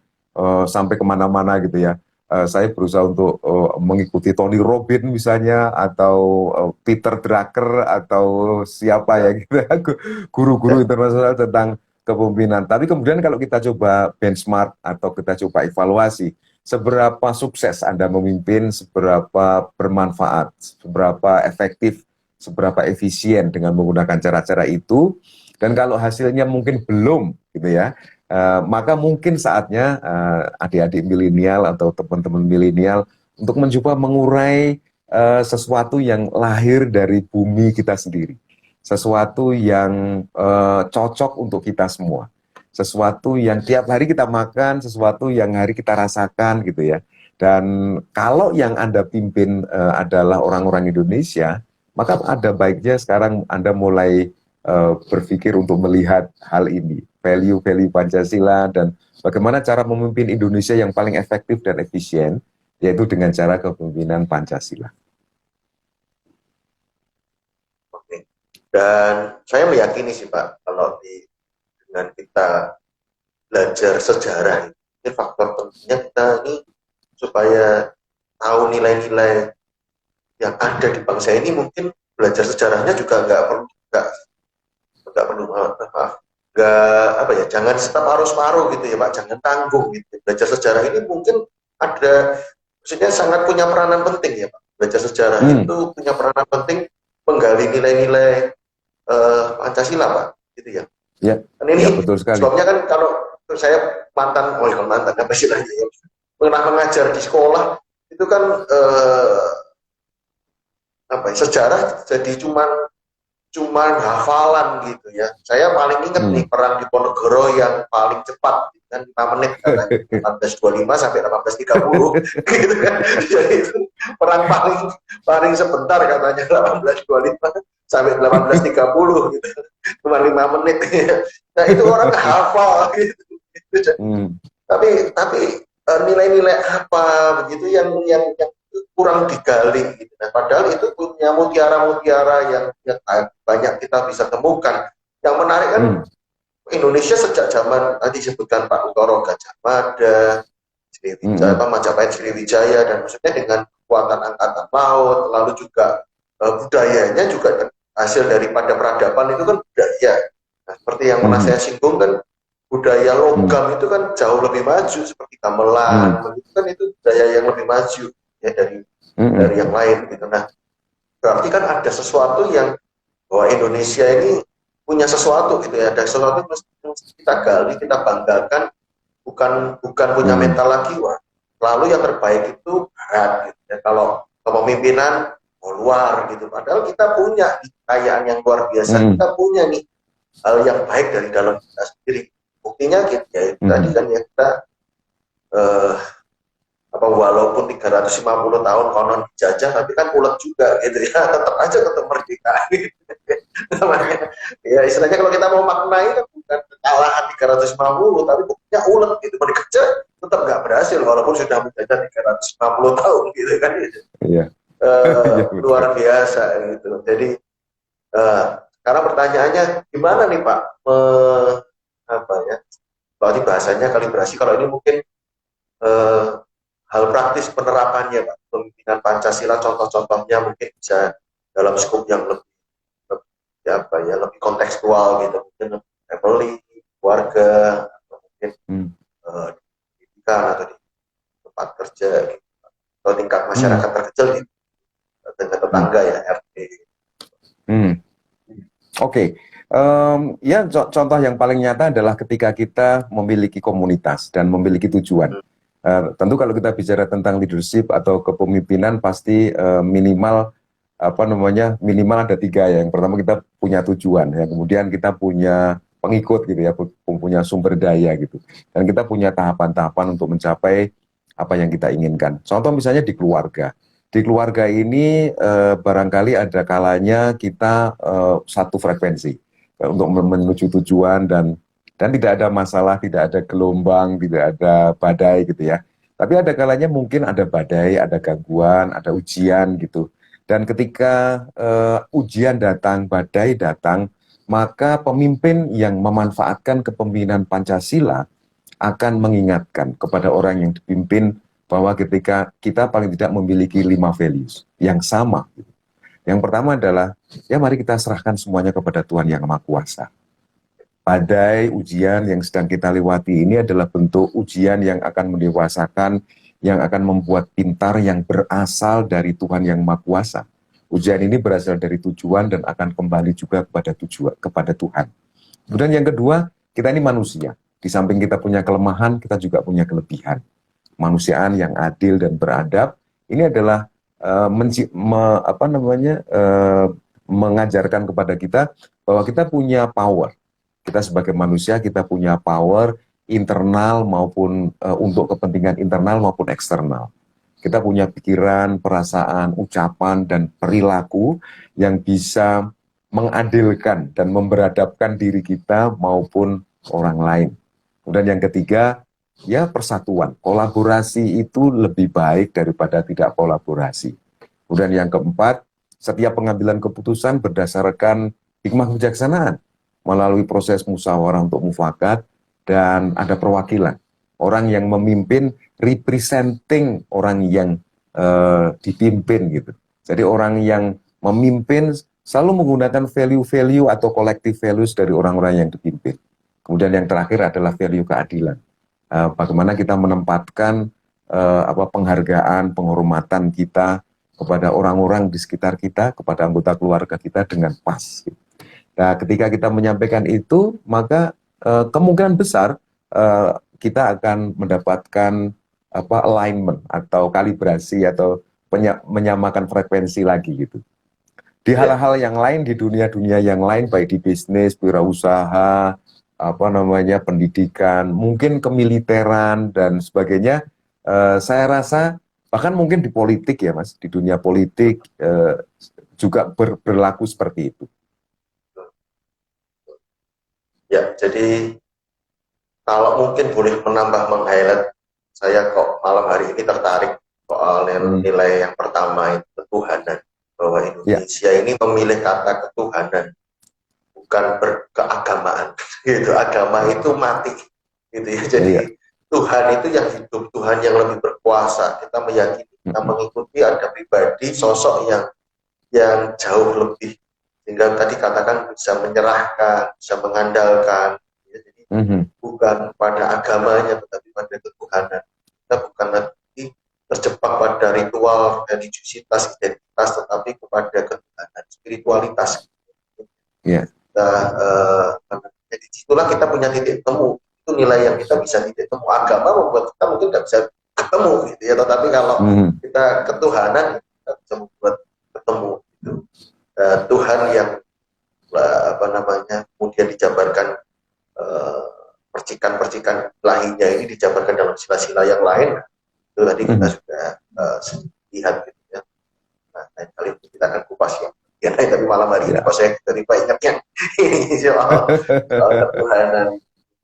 sampai kemana-mana gitu ya. Saya berusaha untuk mengikuti Tony Robbins misalnya, atau Peter Drucker, atau siapa ya gitu, guru-guru internasional tentang kepemimpinan. Tapi kemudian kalau kita coba benchmark atau kita coba evaluasi, seberapa sukses Anda memimpin, seberapa bermanfaat, seberapa efektif, seberapa efisien dengan menggunakan cara-cara itu, dan kalau hasilnya mungkin belum gitu ya, maka mungkin saatnya adik-adik milenial atau teman-teman milenial untuk mencoba mengurai sesuatu yang lahir dari bumi kita sendiri, sesuatu yang cocok untuk kita semua, sesuatu yang tiap hari kita makan, sesuatu yang hari kita rasakan gitu ya. Dan kalau yang Anda pimpin adalah orang-orang Indonesia, maka ada baiknya sekarang Anda mulai berpikir untuk melihat hal ini, value-value Pancasila, dan bagaimana cara memimpin Indonesia yang paling efektif dan efisien, yaitu dengan cara kepemimpinan Pancasila. Oke. Dan saya meyakini sih Pak, kalau dengan kita belajar sejarah ini faktor pentingnya kita ini supaya tahu nilai-nilai yang ada di bangsa ini, mungkin belajar sejarahnya juga nggak perlu jangan setap paruh-paruh gitu ya Pak, jangan tanggung gitu. Belajar sejarah ini mungkin maksudnya sangat punya peranan penting ya Pak. Belajar sejarah itu punya peranan penting menggali nilai-nilai Pancasila Pak, gitu ya. Ya, dan ini ya, betul sekali. Sebabnya kan kalau saya mantan apa istilahnya ya, pernah mengajar di sekolah itu kan sejarah jadi cuman hafalan gitu ya. Saya paling ingat nih perang di Ponorogo yang paling cepat kan 5 menit katanya, 1825 sampai 1830 gitu kan. Jadi itu perang paling sebentar katanya, 1825 sampai 1830 gitu. Cuma 5 menit ya. Nah, itu orang hafal gitu. Tapi nilai-nilai apa begitu yang kurang digali gitu. Nah, padahal itu punya mutiara-mutiara yang banyak kita bisa temukan. Yang menarik kan Indonesia sejak zaman tadi disebutkan Pak Utoro, Gajah Mada, Majapahit, Sriwijaya, dan maksudnya dengan kekuatan angkatan laut, lalu juga budayanya juga hasil daripada peradaban itu kan budaya. Nah, seperti yang pernah saya singgung kan, budaya logam itu kan jauh lebih maju, seperti gamelan, itu kan itu budaya yang lebih maju ya dari yang lain gitu. Nah, berarti kan ada sesuatu yang bahwa Indonesia ini punya sesuatu gitu ya, ada sesuatu yang mesti kita gali, kita banggakan, bukan punya mental lagi wah lalu yang terbaik itu barat gitu ya. Kalau kepemimpinan luar gitu, padahal kita punya kekayaan yang luar biasa, kita punya nih hal yang baik dari dalam kita sendiri. Buktinya gitu ya, tadi kan ya kita walaupun 350 tahun konon dijajah, tapi kan ulet juga gitu ya, tetap aja tetap merdeka gitu. Namanya ya istilahnya kalau kita mau maknai kan bukan kekalahan 350, tapi buktinya ulet gitu, dikejar tetap nggak berhasil walaupun sudah menjajah 350 tahun gitu kan. Iya. Luar biasa gitu. Jadi sekarang pertanyaannya gimana nih Pak Kalau bahasanya kalibrasi, kalau ini mungkin eh, hal praktis penerapannya, Pak. Pemimpinan Pancasila, contoh-contohnya mungkin bisa dalam skop yang lebih, ya apa ya, lebih kontekstual gitu, mungkin family, keluarga, atau mungkin di pendidikan atau di tempat kerja, gitu. Atau tingkat masyarakat terkecil gitu, dengan tetangga ya, RT. Oke, ya contoh yang paling nyata adalah ketika kita memiliki komunitas dan memiliki tujuan. Tentu kalau kita bicara tentang leadership atau kepemimpinan pasti minimal apa namanya minimal ada tiga ya. Yang pertama kita punya tujuan, ya kemudian kita punya pengikut gitu ya, punya sumber daya gitu, dan kita punya tahapan-tahapan untuk mencapai apa yang kita inginkan. Contoh misalnya di keluarga. Di keluarga ini barangkali ada kalanya kita satu frekuensi untuk menuju tujuan dan tidak ada masalah, tidak ada gelombang, tidak ada badai gitu ya. Tapi ada kalanya mungkin ada badai, ada gangguan, ada ujian gitu. Dan ketika ujian datang, badai datang, maka pemimpin yang memanfaatkan kepemimpinan Pancasila akan mengingatkan kepada orang yang dipimpin bahwa ketika kita paling tidak memiliki 5 values yang sama. Yang pertama adalah, ya mari kita serahkan semuanya kepada Tuhan Yang Maha Kuasa. Badai ujian yang sedang kita lewati ini adalah bentuk ujian yang akan mendewasakan, yang akan membuat pintar, yang berasal dari Tuhan Yang Maha Kuasa. Ujian ini berasal dari tujuan dan akan kembali juga kepada tujuan, kepada Tuhan. Kemudian yang kedua, kita ini manusia. Di samping kita punya kelemahan, kita juga punya kelebihan. Kemanusiaan yang adil dan beradab ini adalah mengajarkan kepada kita bahwa kita punya power. Kita sebagai manusia kita punya power internal maupun untuk kepentingan internal maupun eksternal. Kita punya pikiran, perasaan, ucapan dan perilaku yang bisa mengadilkan dan memberadabkan diri kita maupun orang lain. Kemudian yang ketiga, ya persatuan, kolaborasi itu lebih baik daripada tidak kolaborasi. Kemudian yang keempat, setiap pengambilan keputusan berdasarkan hikmah kebijaksanaan melalui proses musyawarah untuk mufakat dan ada perwakilan. Orang yang memimpin representing orang yang dipimpin gitu. Jadi orang yang memimpin selalu menggunakan value-value atau collective values dari orang-orang yang dipimpin. Kemudian yang terakhir adalah value keadilan. Bagaimana kita menempatkan penghargaan, penghormatan kita kepada orang-orang di sekitar kita, kepada anggota keluarga kita dengan pas. Nah, ketika kita menyampaikan itu, maka kemungkinan besar kita akan mendapatkan alignment atau kalibrasi atau menyamakan frekuensi lagi gitu. Di hal-hal yang lain, di dunia-dunia yang lain, baik di bisnis, wirausaha, pendidikan, mungkin kemiliteran dan sebagainya, saya rasa bahkan mungkin di politik ya Mas, di dunia politik juga berlaku seperti itu. Ya, jadi kalau mungkin boleh menambah meng-highlight, saya kok malam hari ini tertarik soal nilai yang pertama itu ketuhanan, bahwa Indonesia ini memilih kata ketuhanan, bukan berkeagamaan gitu. Agama itu mati gitu ya. Jadi Tuhan itu yang hidup, Tuhan yang lebih berkuasa. Kita meyakini, kita mengikuti ada pribadi, sosok yang jauh lebih, sehingga tadi katakan bisa menyerahkan, bisa mengandalkan ya. Jadi bukan pada agamanya tetapi pada ketuhanan. Kita bukan lagi terjebak pada ritual, religiusitas, identitas, tetapi kepada ketuhanan, spiritualitas. Jadi itulah kita punya titik temu. Itu nilai yang kita bisa titik temu. Agama membuat kita mungkin tidak bisa ketemu gitu ya, tetapi kalau kita ketuhanan kita bisa membuat ketemu gitu. Tuhan yang kemudian dijabarkan, percikan-percikan lahinya ini dijabarkan dalam sila-sila yang lain. Itu tadi kita sudah lihat gitu ya. Nah, lain kali kita akan kupas yang lain, tapi malam hari ini pas saya dari Pak ingatnya ini soal ketuhanan.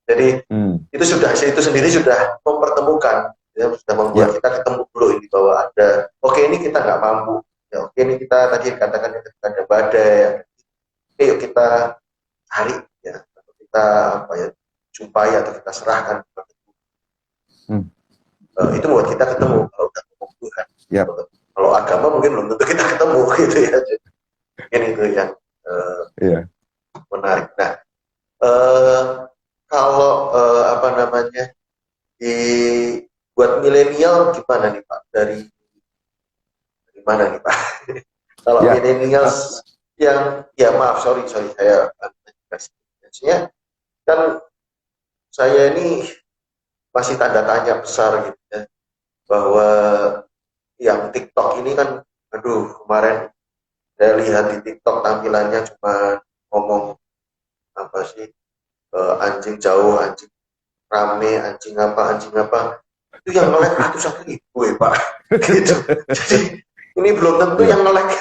Jadi itu sendiri sudah mempertemukan, ya, sudah membuat kita ketemu dulu ini bahwa ada, oke ini kita nggak mampu, ya, oke ini kita tadi katakan ketika ada badai, yuk kita cari ya, kita jumpai atau kita serahkan. Itu buat kita ketemu kalau udah ngomong Tuhan. Yep. Kalau agama mungkin belum tentu kita ketemu gitu ya. Mungkin itu yang menarik. Nah, kalau apa namanya buat milenial gimana nih Pak? Dari mana nih Pak? Kalau milenial yang maaf sorry saya maksudnya kan saya ini masih tanda tanya besar gitu ya, bahwa yang TikTok ini kan kemarin saya lihat di TikTok tampilannya cuma ngomong apa sih, anjing jauh, anjing rame, anjing apa itu yang nge-like ratusan ribu ya Pak gitu. Jadi ini belum tentu yang nge-like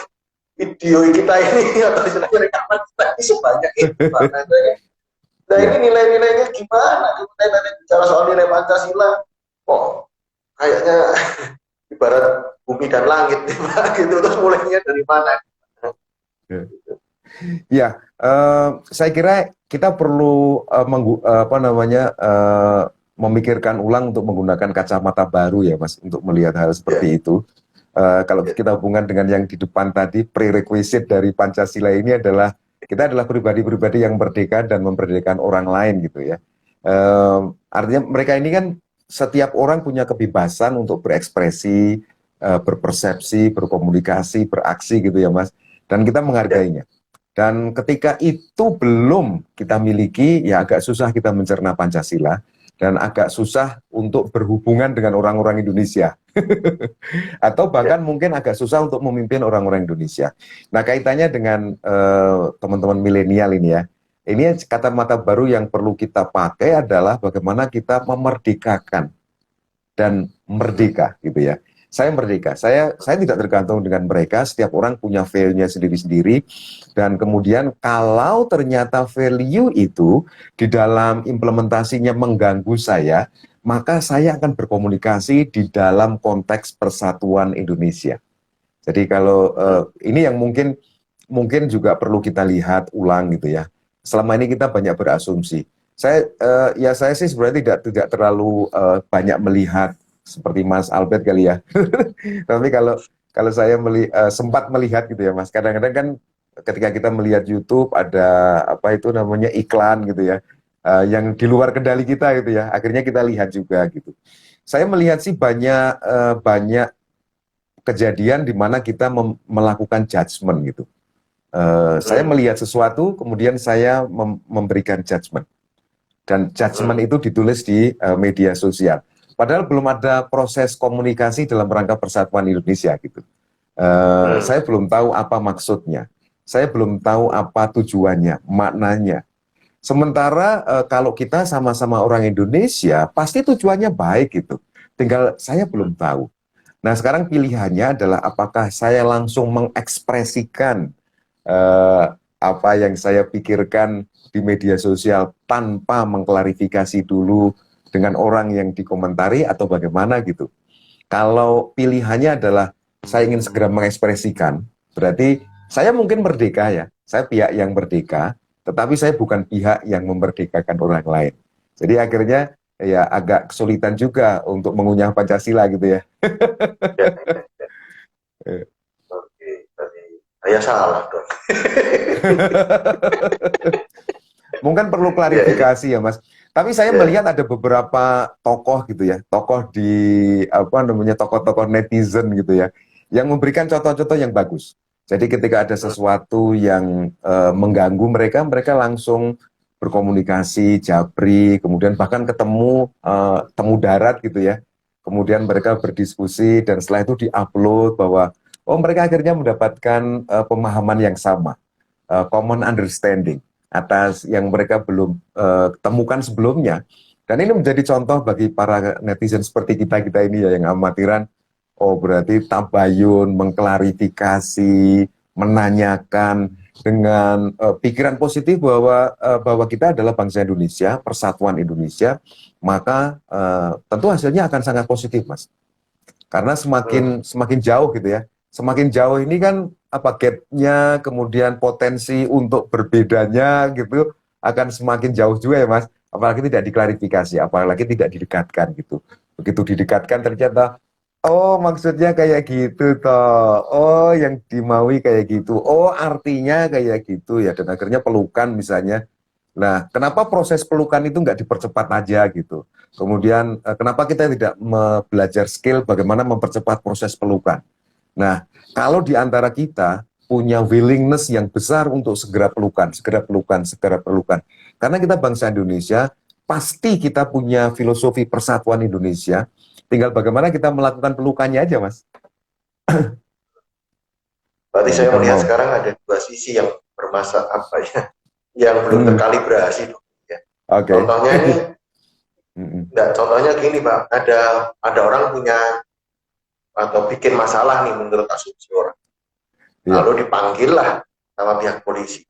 video kita ini atau istilahnya rekaman kita ini sebanyak itu Pak. Nah ini nilai-nilainya gimana? Kita tadi bicara soal nilai Pancasila, kok kayaknya ibarat bumi dan langit Pak gitu. Terus mulainya dari mana? Ya, saya kira kita perlu memikirkan ulang untuk menggunakan kacamata baru ya Mas, untuk melihat hal seperti itu. Kalau kita hubungan dengan yang di depan tadi, prerequisite dari Pancasila ini adalah kita adalah pribadi-pribadi yang merdeka dan memerdekakan orang lain gitu ya. Artinya mereka ini kan setiap orang punya kebebasan untuk berekspresi, berpersepsi, berkomunikasi, beraksi gitu ya Mas. Dan kita menghargainya. Dan ketika itu belum kita miliki, ya agak susah kita mencerna Pancasila dan agak susah untuk berhubungan dengan orang-orang Indonesia. Atau bahkan mungkin agak susah untuk memimpin orang-orang Indonesia. Nah, kaitannya dengan teman-teman milenial ini ya, ini kata-kata baru yang perlu kita pakai adalah bagaimana kita memerdekakan dan merdeka gitu ya. Saya merdeka, saya tidak tergantung dengan mereka, setiap orang punya value-nya sendiri-sendiri, dan kemudian kalau ternyata value itu di dalam implementasinya mengganggu saya, maka saya akan berkomunikasi di dalam konteks persatuan Indonesia. Jadi kalau ini yang mungkin juga perlu kita lihat ulang gitu ya. Selama ini kita banyak berasumsi. Saya sih sebenarnya tidak terlalu banyak melihat seperti Mas Albert kali ya. Tapi kalau saya sempat melihat gitu ya Mas, kadang-kadang kan ketika kita melihat YouTube ada apa itu namanya iklan gitu ya, yang di luar kendali kita gitu ya, akhirnya kita lihat juga gitu. Saya melihat sih banyak kejadian di mana kita melakukan judgement gitu. Saya melihat sesuatu, kemudian saya memberikan judgement. Dan judgement itu ditulis di media sosial. Padahal belum ada proses komunikasi dalam rangka persatuan Indonesia gitu. Saya belum tahu apa maksudnya. Saya belum tahu apa tujuannya, maknanya. Sementara kalau kita sama-sama orang Indonesia, pasti tujuannya baik gitu. Tinggal saya belum tahu. Nah sekarang pilihannya adalah apakah saya langsung mengekspresikan apa yang saya pikirkan di media sosial tanpa mengklarifikasi dulu dengan orang yang dikomentari atau bagaimana gitu. Kalau pilihannya adalah saya ingin segera mengekspresikan, berarti saya mungkin merdeka ya, saya pihak yang merdeka, tetapi saya bukan pihak yang memerdekakan orang lain. Jadi akhirnya ya agak kesulitan juga untuk mengunyah Pancasila gitu ya. Oke, saya salah dong. Mungkin perlu klarifikasi ya Mas. Tapi saya melihat ada beberapa tokoh gitu ya, tokoh di tokoh-tokoh netizen gitu ya, yang memberikan contoh-contoh yang bagus. Jadi ketika ada sesuatu yang mengganggu mereka, mereka langsung berkomunikasi, japri, kemudian bahkan ketemu temu darat gitu ya. Kemudian mereka berdiskusi dan setelah itu diupload bahwa mereka akhirnya mendapatkan pemahaman yang sama, common understanding atas yang mereka belum temukan sebelumnya. Dan ini menjadi contoh bagi para netizen seperti kita ini ya yang amatiran. Oh berarti tabayun, mengklarifikasi, menanyakan dengan pikiran positif bahwa kita adalah bangsa Indonesia, persatuan Indonesia, maka tentu hasilnya akan sangat positif Mas. Karena semakin jauh gitu ya. Semakin jauh ini kan gap-nya, kemudian potensi untuk berbedanya gitu akan semakin jauh juga ya Mas. apalagi tidak diklarifikasi, apalagi tidak didekatkan gitu. Begitu didekatkan ternyata, oh maksudnya kayak gitu toh, oh yang dimaui kayak gitu, oh artinya kayak gitu ya, dan akhirnya pelukan misalnya. Nah, kenapa proses pelukan itu nggak dipercepat aja gitu? Kemudian kenapa kita tidak belajar skill bagaimana mempercepat proses pelukan? Nah, kalau di antara kita punya willingness yang besar untuk segera pelukan, segera pelukan, segera pelukan. Karena kita bangsa Indonesia, pasti kita punya filosofi persatuan Indonesia. Tinggal bagaimana kita melakukan pelukannya aja, Mas. Berarti Yang saya kita melihat mau. sekarang ada dua sisi yang bermasalah apa ya, yang belum Hmm, terkalibrasi dong. Ya. oke. Contohnya ini, Mm-mm. enggak, contohnya gini Pak, ada orang punya atau bikin masalah nih menurut asumsi orang, Iya, lalu dipanggil lah sama pihak polisi.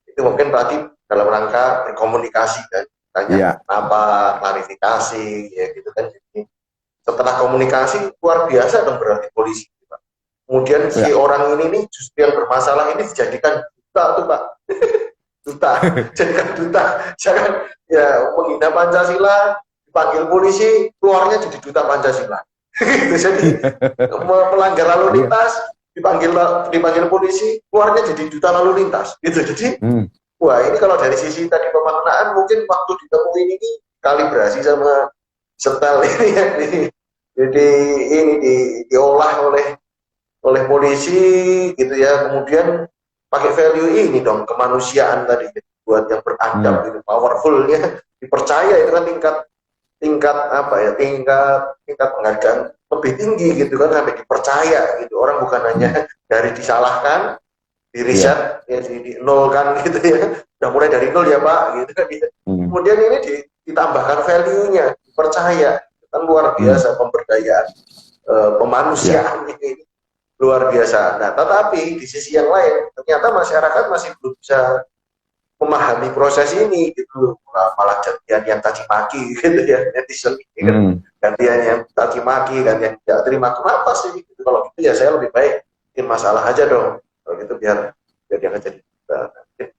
Itu mungkin berarti dalam rangka berkomunikasi kan, tanya iya, apa, klarifikasi, ya gitu kan. Jadi setelah komunikasi luar biasa dong berarti polisi. Pak. Kemudian si iya. orang ini nih justru yang bermasalah ini dijadikan duta tuh Pak, duta, jadikan duta, jangan ya menghina Pancasila, dipanggil polisi, keluarnya jadi duta Pancasila. Gitu. Jadi melanggar lalu Iya. lintas, dipanggil dipanggil polisi, keluarnya jadi duta lalu lintas. Gitu. Jadi Hmm, wah ini kalau dari sisi tadi pemaknaan mungkin waktu ditemuin ini kalibrasi sama setel ini ya, jadi ini diolah oleh polisi gitu ya, kemudian pakai value ini dong, kemanusiaan tadi gitu, buat yang hmm, beradab itu powerfulnya dipercaya itu kan tingkat tingkat apa ya, tingkat penghargaan lebih tinggi gitu kan, sampai dipercaya gitu, orang bukan hanya hmm. dari disalahkan di Iya. riset ya di nolkan gitu ya, udah mulai dari nol ya Pak gitu kan ya. Hmm, Kemudian ini ditambahkan value-nya, dipercaya, kan luar hmm. biasa pemberdayaan, Iya. pemanusiaan ini luar biasa. Nah, tetapi di sisi yang lain ternyata masyarakat masih belum bisa memahami proses ini gitu, malah gantian yang caci maki gitu ya, netizen ini kan, Hmm. gantian yang caci maki, gantian yang tidak terima, kenapa sih gitu. Kalau gitu ya saya lebih baik bikin masalah aja dong, kalau gitu biar jangan jadi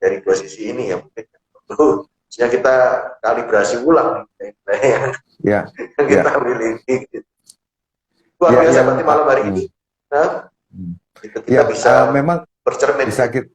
dari dua sisi ini ya, mungkin perlu kita kalibrasi ulang yang Ya, kita ya, miliki gitu. Luar ya, biasa yang berarti malam hari ini, nah, hmm. itu kita Ya, bisa memang bercermin bisa ya. kita,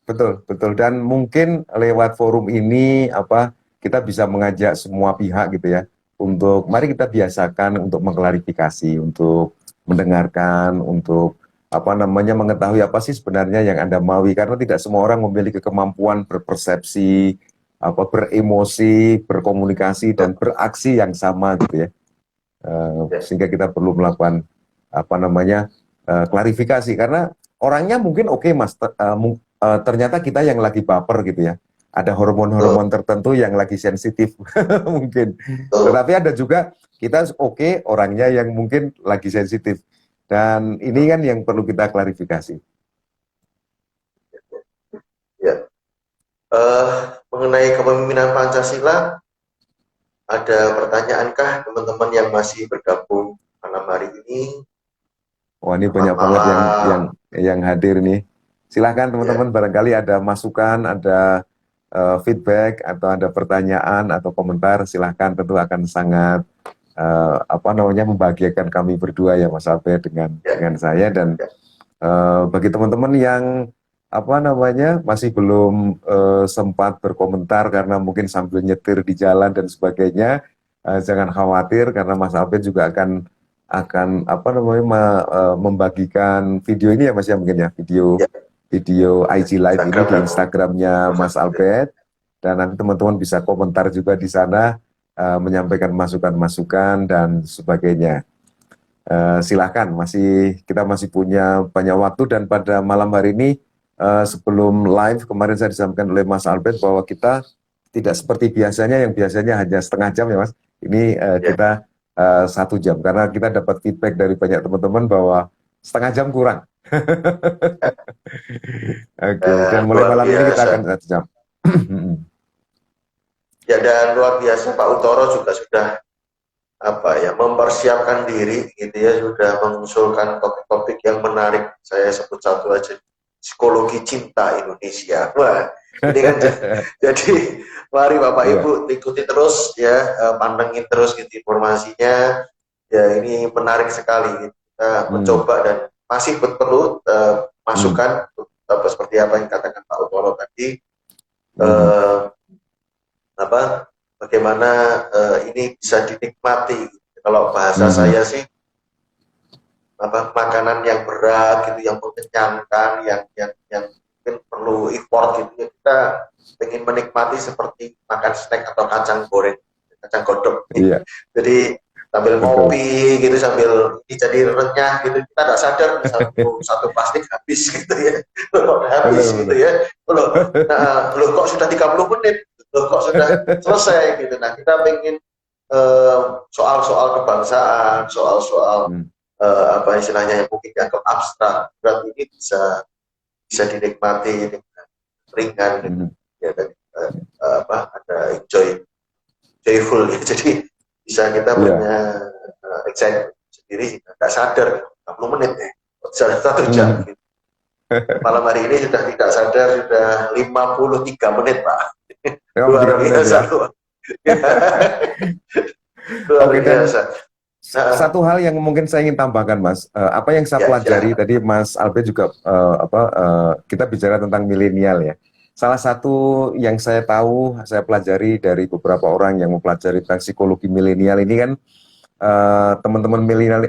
betul, betul, dan mungkin lewat forum ini apa kita bisa mengajak semua pihak gitu ya untuk mari kita biasakan untuk mengklarifikasi, untuk mendengarkan, untuk apa namanya mengetahui apa sih sebenarnya yang Anda maui karena tidak semua orang memiliki kemampuan berpersepsi, apa beremosi, berkomunikasi dan beraksi yang sama gitu ya. Ya. Sehingga kita perlu melakukan apa namanya klarifikasi karena orangnya mungkin oke Mas, ternyata kita yang lagi baper gitu ya. Ada Betul, hormon-hormon tertentu yang lagi sensitif mungkin. betul. Tetapi ada juga kita oke orangnya yang mungkin lagi sensitif. Dan ini kan yang perlu kita klarifikasi. Ya. Eh, Mengenai kepemimpinan Pancasila, ada pertanyaankah teman-teman yang masih bergabung malam hari ini? Wah, ini Selamat banyak banget yang malam. yang hadir nih. Silahkan Ya, teman-teman barangkali ada masukan, ada feedback atau ada pertanyaan atau komentar, silahkan tentu akan sangat apa namanya membahagiakan kami berdua ya Mas Albert ya, dengan saya dan ya. bagi teman-teman yang apa namanya masih belum sempat berkomentar karena mungkin sambil nyetir di jalan dan sebagainya, jangan khawatir karena Mas Albert juga akan apa namanya membagikan video ini ya Mas ya mungkin ya video Ya, video IG Live ini Instagram di dan Instagramnya sosial Mas media. Albert dan nanti teman-teman bisa komentar juga di sana menyampaikan masukan-masukan dan sebagainya. Silahkan, kita masih punya banyak waktu dan pada malam hari ini sebelum live kemarin saya disampaikan oleh Mas Albert bahwa kita tidak seperti biasanya yang biasanya hanya setengah jam ya Mas. Ini Ya, kita 1 jam karena kita dapat feedback dari banyak teman-teman bahwa setengah jam kurang. Oke, dan mulai luar malam ini kita biasa. akan 1 jam. Ya, dan luar biasa Pak Utoro juga sudah apa ya, mempersiapkan diri gitu ya, sudah mengusulkan topik-topik yang menarik. Saya sebut satu aja, psikologi cinta Indonesia. Wah, ini kan jadi mari Bapak Iya. Ibu ikuti terus ya, pantengin terus gitu informasinya. Ya ini menarik sekali. Kita mencoba dan masih perlu masukan seperti apa yang katakan Pak Utoro tadi. Bagaimana ini bisa dinikmati. Kalau bahasa saya sih makanan yang berat gitu, yang mengenyangkan, yang mungkin perlu effort gitu ya, kita ingin menikmati seperti makan snack atau kacang goreng, kacang godok. Iya. Jadi sambil ngopi gitu, sambil jadi renyah gitu, kita nggak sadar satu plastik habis gitu ya, habis gitu ya. Loh kok sudah 30 menit, loh kok sudah selesai gitu. Nah kita pengen soal-soal kebangsaan, soal-soal apa istilahnya yang mungkin dianggap abstrak, berarti ini bisa dinikmati ringan gitu. Ya, dan ada joyful ya. Jadi bisa kita punya excitement sendiri, nggak sadar 40 menit ya, sudah 1 jam gitu. Malam hari ini sudah tidak sadar sudah 53 menit Pak. Luar biasa. Luar biasa. Satu hal yang mungkin saya ingin tambahkan Mas, apa yang saya pelajari tadi Mas Albert juga kita bicara tentang milenial ya. Salah satu yang saya tahu, saya pelajari dari beberapa orang yang mempelajari tentang psikologi milenial ini kan, teman-teman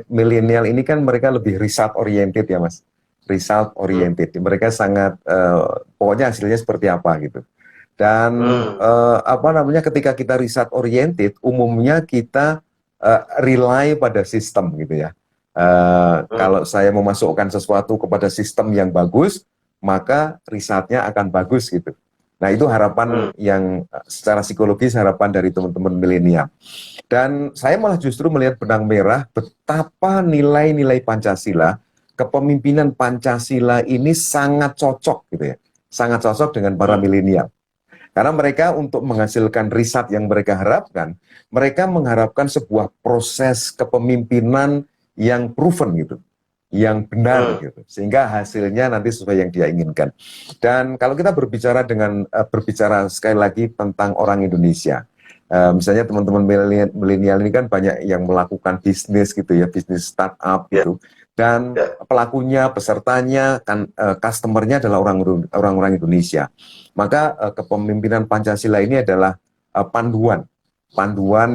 milenial ini kan mereka lebih result oriented ya Mas, result oriented. Mereka sangat pokoknya hasilnya seperti apa gitu. Dan ketika kita result oriented, umumnya kita rely pada sistem gitu ya. Kalau saya memasukkan sesuatu kepada sistem yang bagus, maka risetnya akan bagus gitu. Nah itu harapan yang secara psikologis, harapan dari teman-teman milenial. Dan saya malah justru melihat benang merah betapa nilai-nilai Pancasila, kepemimpinan Pancasila ini sangat cocok gitu ya, sangat cocok dengan para milenial. Karena mereka untuk menghasilkan riset yang mereka harapkan, mereka mengharapkan sebuah proses kepemimpinan yang proven gitu, yang benar gitu, sehingga hasilnya nanti sesuai yang dia inginkan. Dan kalau kita berbicara sekali lagi tentang orang Indonesia, misalnya teman-teman milenial ini kan banyak yang melakukan bisnis gitu ya, bisnis startup gitu. Dan pelakunya, pesertanya, customernya adalah orang-orang Indonesia. Maka kepemimpinan Pancasila ini adalah panduan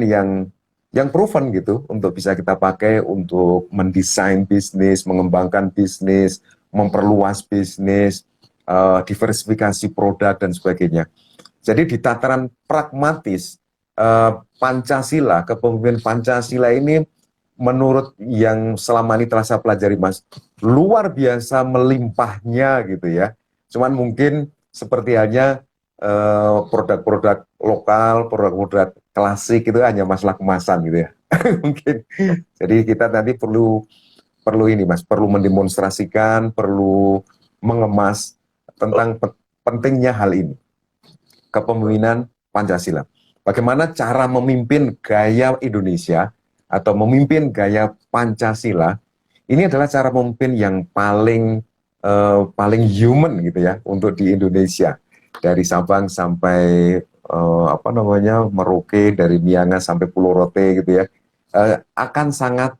yang proven gitu untuk bisa kita pakai untuk mendesain bisnis, mengembangkan bisnis, memperluas bisnis, diversifikasi produk dan sebagainya. Jadi di tataran pragmatis, Pancasila, kepemimpinan Pancasila ini menurut yang selama ini telah saya pelajari Mas, luar biasa melimpahnya gitu ya. Cuman mungkin seperti hanya produk-produk lokal, produk-produk klasik itu hanya masalah kemasan gitu ya. Mungkin. Jadi kita nanti perlu ini Mas, perlu mendemonstrasikan, perlu mengemas tentang pentingnya hal ini. Kepemimpinan Pancasila. Bagaimana cara memimpin gaya Indonesia atau memimpin gaya Pancasila, ini adalah cara memimpin yang paling human gitu ya untuk di Indonesia, dari Sabang sampai Merauke, dari Miangas sampai Pulau Rote gitu ya, akan sangat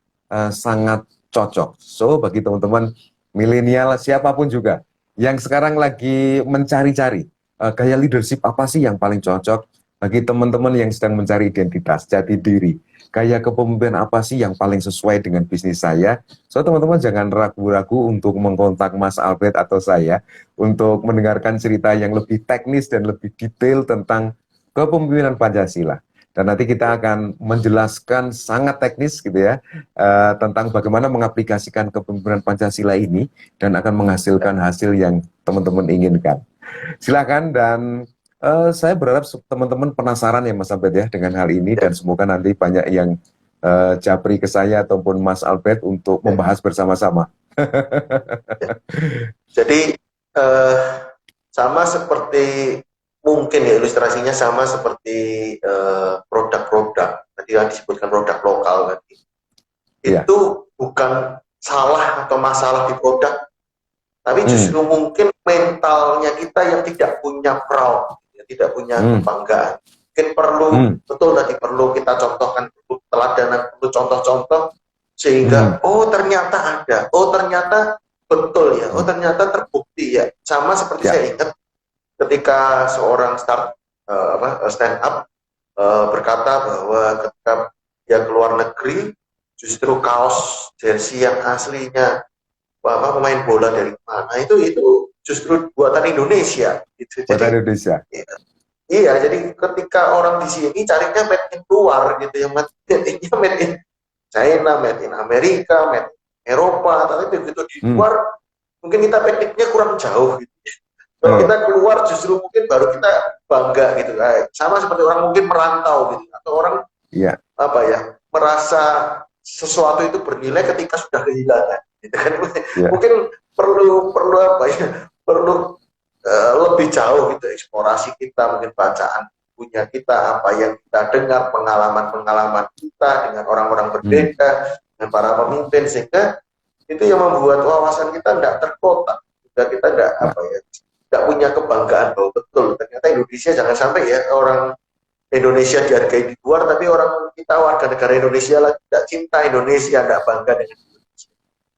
cocok. So bagi teman-teman milenial siapapun juga yang sekarang lagi mencari-cari gaya leadership apa sih yang paling cocok, bagi teman-teman yang sedang mencari identitas, jati diri, gaya kepemimpinan apa sih yang paling sesuai dengan bisnis saya. So teman-teman jangan ragu-ragu untuk mengkontak Mas Albert atau saya untuk mendengarkan cerita yang lebih teknis dan lebih detail tentang kepemimpinan Pancasila. Dan nanti kita akan menjelaskan sangat teknis gitu ya, tentang bagaimana mengaplikasikan kepemimpinan Pancasila ini dan akan menghasilkan hasil yang teman-teman inginkan. Silakan, dan saya berharap teman-teman penasaran ya Mas Albert ya dengan hal ini, dan semoga nanti banyak yang japri ke saya ataupun Mas Albert untuk membahas bersama-sama. Jadi sama seperti mungkin ya, ilustrasinya sama seperti produk-produk tadi yang disebutkan, produk lokal tadi. Itu bukan salah atau masalah di produk Tapi justru mungkin mentalnya kita yang tidak punya proud, tidak punya kebanggaan. Mungkin perlu, betul tadi perlu kita contohkan, perlu teladanan, perlu contoh-contoh, sehingga oh ternyata ada, oh ternyata betul ya, oh ternyata terbukti ya. Sama seperti saya ingat ketika seorang stand up berkata bahwa ketika dia keluar negeri, justru kaos jersey yang aslinya pemain bola dari mana itu justru buatan Indonesia gitu. Buatan Jadi Indonesia. iya, jadi ketika orang di sini carinya made in luar gitu ya, made in China, made in Amerika, made in Eropa, tapi begitu di luar mungkin kita pikniknya kurang jauh gitu. Kalau kita keluar justru mungkin baru kita bangga gitu. Sama seperti orang mungkin merantau gitu, atau orang apa ya, merasa sesuatu itu bernilai ketika sudah kehilangan gitu kan. Mungkin perlu apa ya, perlu lebih jauh gitu eksplorasi kita, mungkin bacaan punya kita, apa yang kita dengar, pengalaman-pengalaman kita dengan orang-orang berbeda, dengan para pemimpin, sehingga itu yang membuat wawasan kita tidak terkotak, kita tidak apa ya, tidak punya kebanggaan bahwa betul ternyata Indonesia, jangan sampai ya orang Indonesia dihargai di luar, tapi orang kita warga negara Indonesia lagi tidak cinta Indonesia, tidak bangga dengan Indonesia.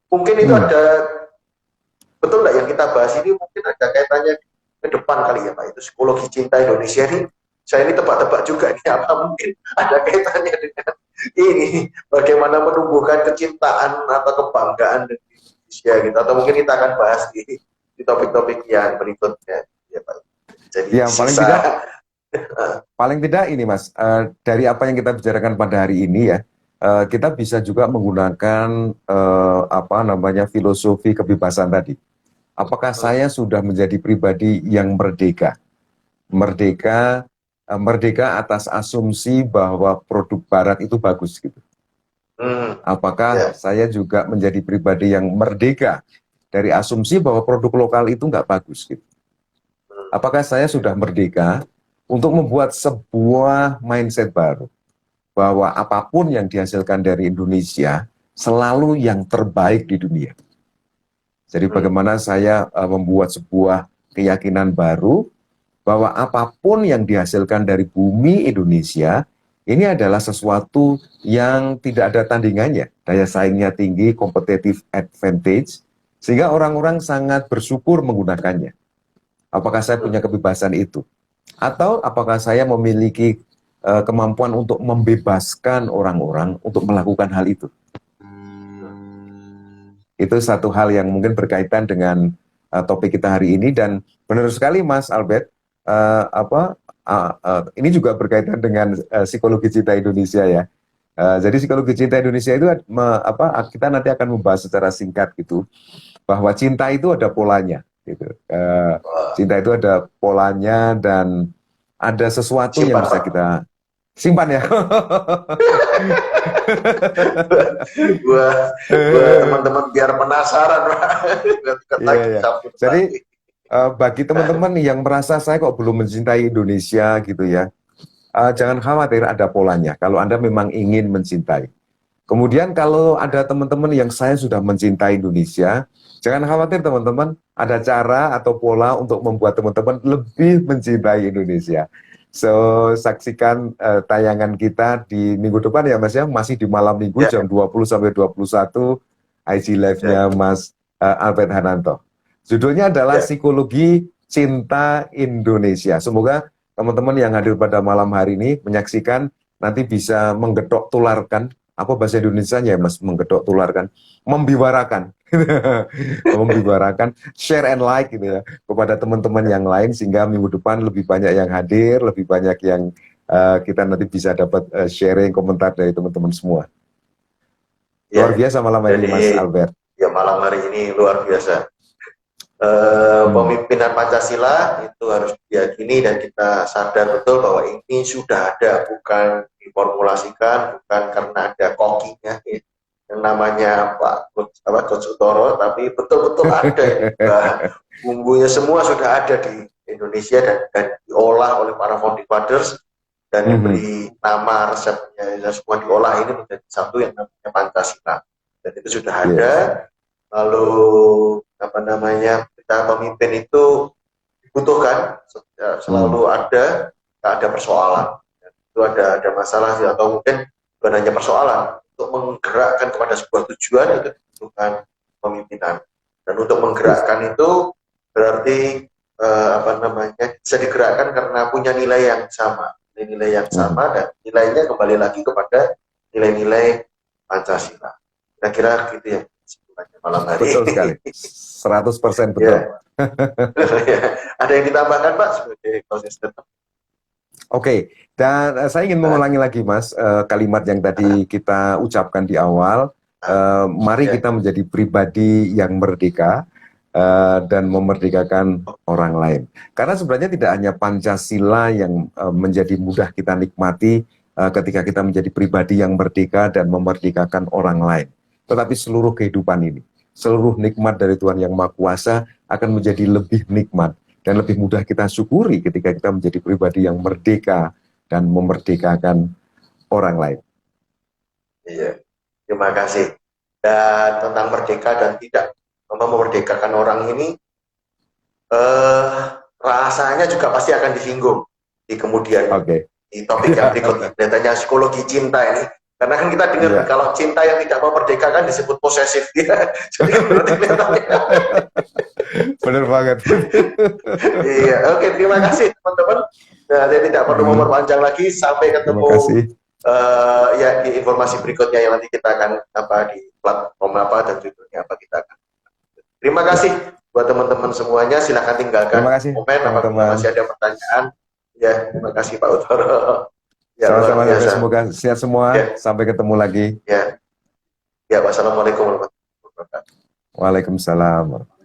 Mungkin itu ada, betul nggak yang kita bahas ini mungkin ada kaitannya ke depan kali ya Pak, itu psikologi cinta Indonesia ini. Saya ini tebak-tebak juga ini apa mungkin ada kaitannya dengan ini, bagaimana menumbuhkan kecintaan atau kebanggaan dengan Indonesia gitu, atau mungkin kita akan bahas di topik-topik yang berikutnya ya Pak. Jadi yang paling tidak ini Mas, dari apa yang kita bicarakan pada hari ini ya, kita bisa juga menggunakan filosofi kebebasan tadi. Apakah saya sudah menjadi pribadi yang merdeka atas asumsi bahwa produk Barat itu bagus gitu? Apakah saya juga menjadi pribadi yang merdeka dari asumsi bahwa produk lokal itu nggak bagus gitu? Apakah saya sudah merdeka untuk membuat sebuah mindset baru bahwa apapun yang dihasilkan dari Indonesia selalu yang terbaik di dunia? Jadi bagaimana saya membuat sebuah keyakinan baru bahwa apapun yang dihasilkan dari bumi Indonesia ini adalah sesuatu yang tidak ada tandingannya, daya saingnya tinggi, competitive advantage, sehingga orang-orang sangat bersyukur menggunakannya. Apakah saya punya kebebasan itu? Atau apakah saya memiliki kemampuan untuk membebaskan orang-orang untuk melakukan hal itu? Itu satu hal yang mungkin berkaitan dengan topik kita hari ini, dan benar sekali Mas Albert, ini juga berkaitan dengan psikologi cinta Indonesia ya. Jadi psikologi cinta Indonesia itu kita nanti akan membahas secara singkat gitu, bahwa cinta itu ada polanya gitu. Cinta itu ada polanya dan ada sesuatu yang bisa kita simpan ya. Buat teman-teman biar penasaran. Jadi bagi teman-teman yang merasa saya kok belum mencintai Indonesia gitu ya, jangan khawatir, ada polanya kalau Anda memang ingin mencintai. Kemudian kalau ada teman-teman yang saya sudah mencintai Indonesia, jangan khawatir teman-teman, ada cara atau pola untuk membuat teman-teman lebih mencintai Indonesia. So, saksikan tayangan kita di minggu depan ya Mas ya, masih di malam minggu jam 20 sampai 21 IG Live-nya Mas Albert Hananto. Judulnya adalah Psikologi Cinta Indonesia. Semoga teman-teman yang hadir pada malam hari ini menyaksikan, nanti bisa menggetok tularkan, apa bahasa Indonesianya ya Mas, menggetok tularkan, membiwarakan, membiwarakan, share and like gitu ya, kepada teman-teman yang lain, sehingga minggu depan lebih banyak yang hadir, lebih banyak yang kita nanti bisa dapat sharing komentar dari teman-teman semua. Luar biasa malam hari ini Mas Albert. Ya, malam hari ini luar biasa. Pemimpinan Pancasila itu harus diyakini dan kita sadar betul bahwa ini sudah ada, bukan diformulasikan, bukan karena ada kokinya ya, yang namanya Pak Coach Utoro, tapi betul-betul ada bumbunya semua sudah ada di Indonesia dan diolah oleh para founding fathers dan diberi nama resepnya, dan semua diolah ini menjadi satu yang namanya Pancasila, dan itu sudah ada. Lalu apa namanya, kita pemimpin itu dibutuhkan, selalu ada, nggak ada persoalan. Itu ada masalah sih, atau mungkin bukan hanya persoalan, untuk menggerakkan kepada sebuah tujuan itu dibutuhkan pemimpinan. Dan untuk menggerakkan itu berarti apa namanya, bisa digerakkan karena punya nilai yang sama, nilai yang sama, dan nilainya kembali lagi kepada nilai-nilai Pancasila. Kira-kira gitu ya kesimpulannya malam hari. Betul sekali, 100% betul. Ya. Ada yang ditambahkan Pak sebagai closing statement? Oke, dan saya ingin mengulangi lagi Mas, kalimat yang tadi kita ucapkan di awal. Mari kita menjadi pribadi yang merdeka dan memerdekakan orang lain. Karena sebenarnya tidak hanya Pancasila yang menjadi mudah kita nikmati ketika kita menjadi pribadi yang merdeka dan memerdekakan orang lain, tetapi seluruh kehidupan ini, seluruh nikmat dari Tuhan Yang Maha Kuasa akan menjadi lebih nikmat dan lebih mudah kita syukuri ketika kita menjadi pribadi yang merdeka dan memerdekakan orang lain. Iya, terima kasih. Dan tentang merdeka dan tidak memerdekakan orang ini, rasanya juga pasti akan disinggung di kemudian di topik yang berikutnya. Datanya psikologi cinta ini, karena kan kita dengar kalau cinta yang tidak memerdekakan disebut posesif, ya. Jadi berarti kelihatannya. Benar banget. Iya, oke, terima kasih teman-teman. Nah, saya tidak perlu memperpanjang lagi. Sampai ketemu ya di informasi berikutnya yang nanti kita akan di platform apa dan judulnya apa kita akan. Terima kasih buat teman-teman semuanya. Silahkan tinggalkan komen apabila masih ada pertanyaan. Ya, terima kasih Pak Utoro. Ya, sama-sama, semoga sehat semua. Sampai ketemu lagi. Ya, wassalamualaikum warahmatullahi wabarakatuh. Waalaikumsalam.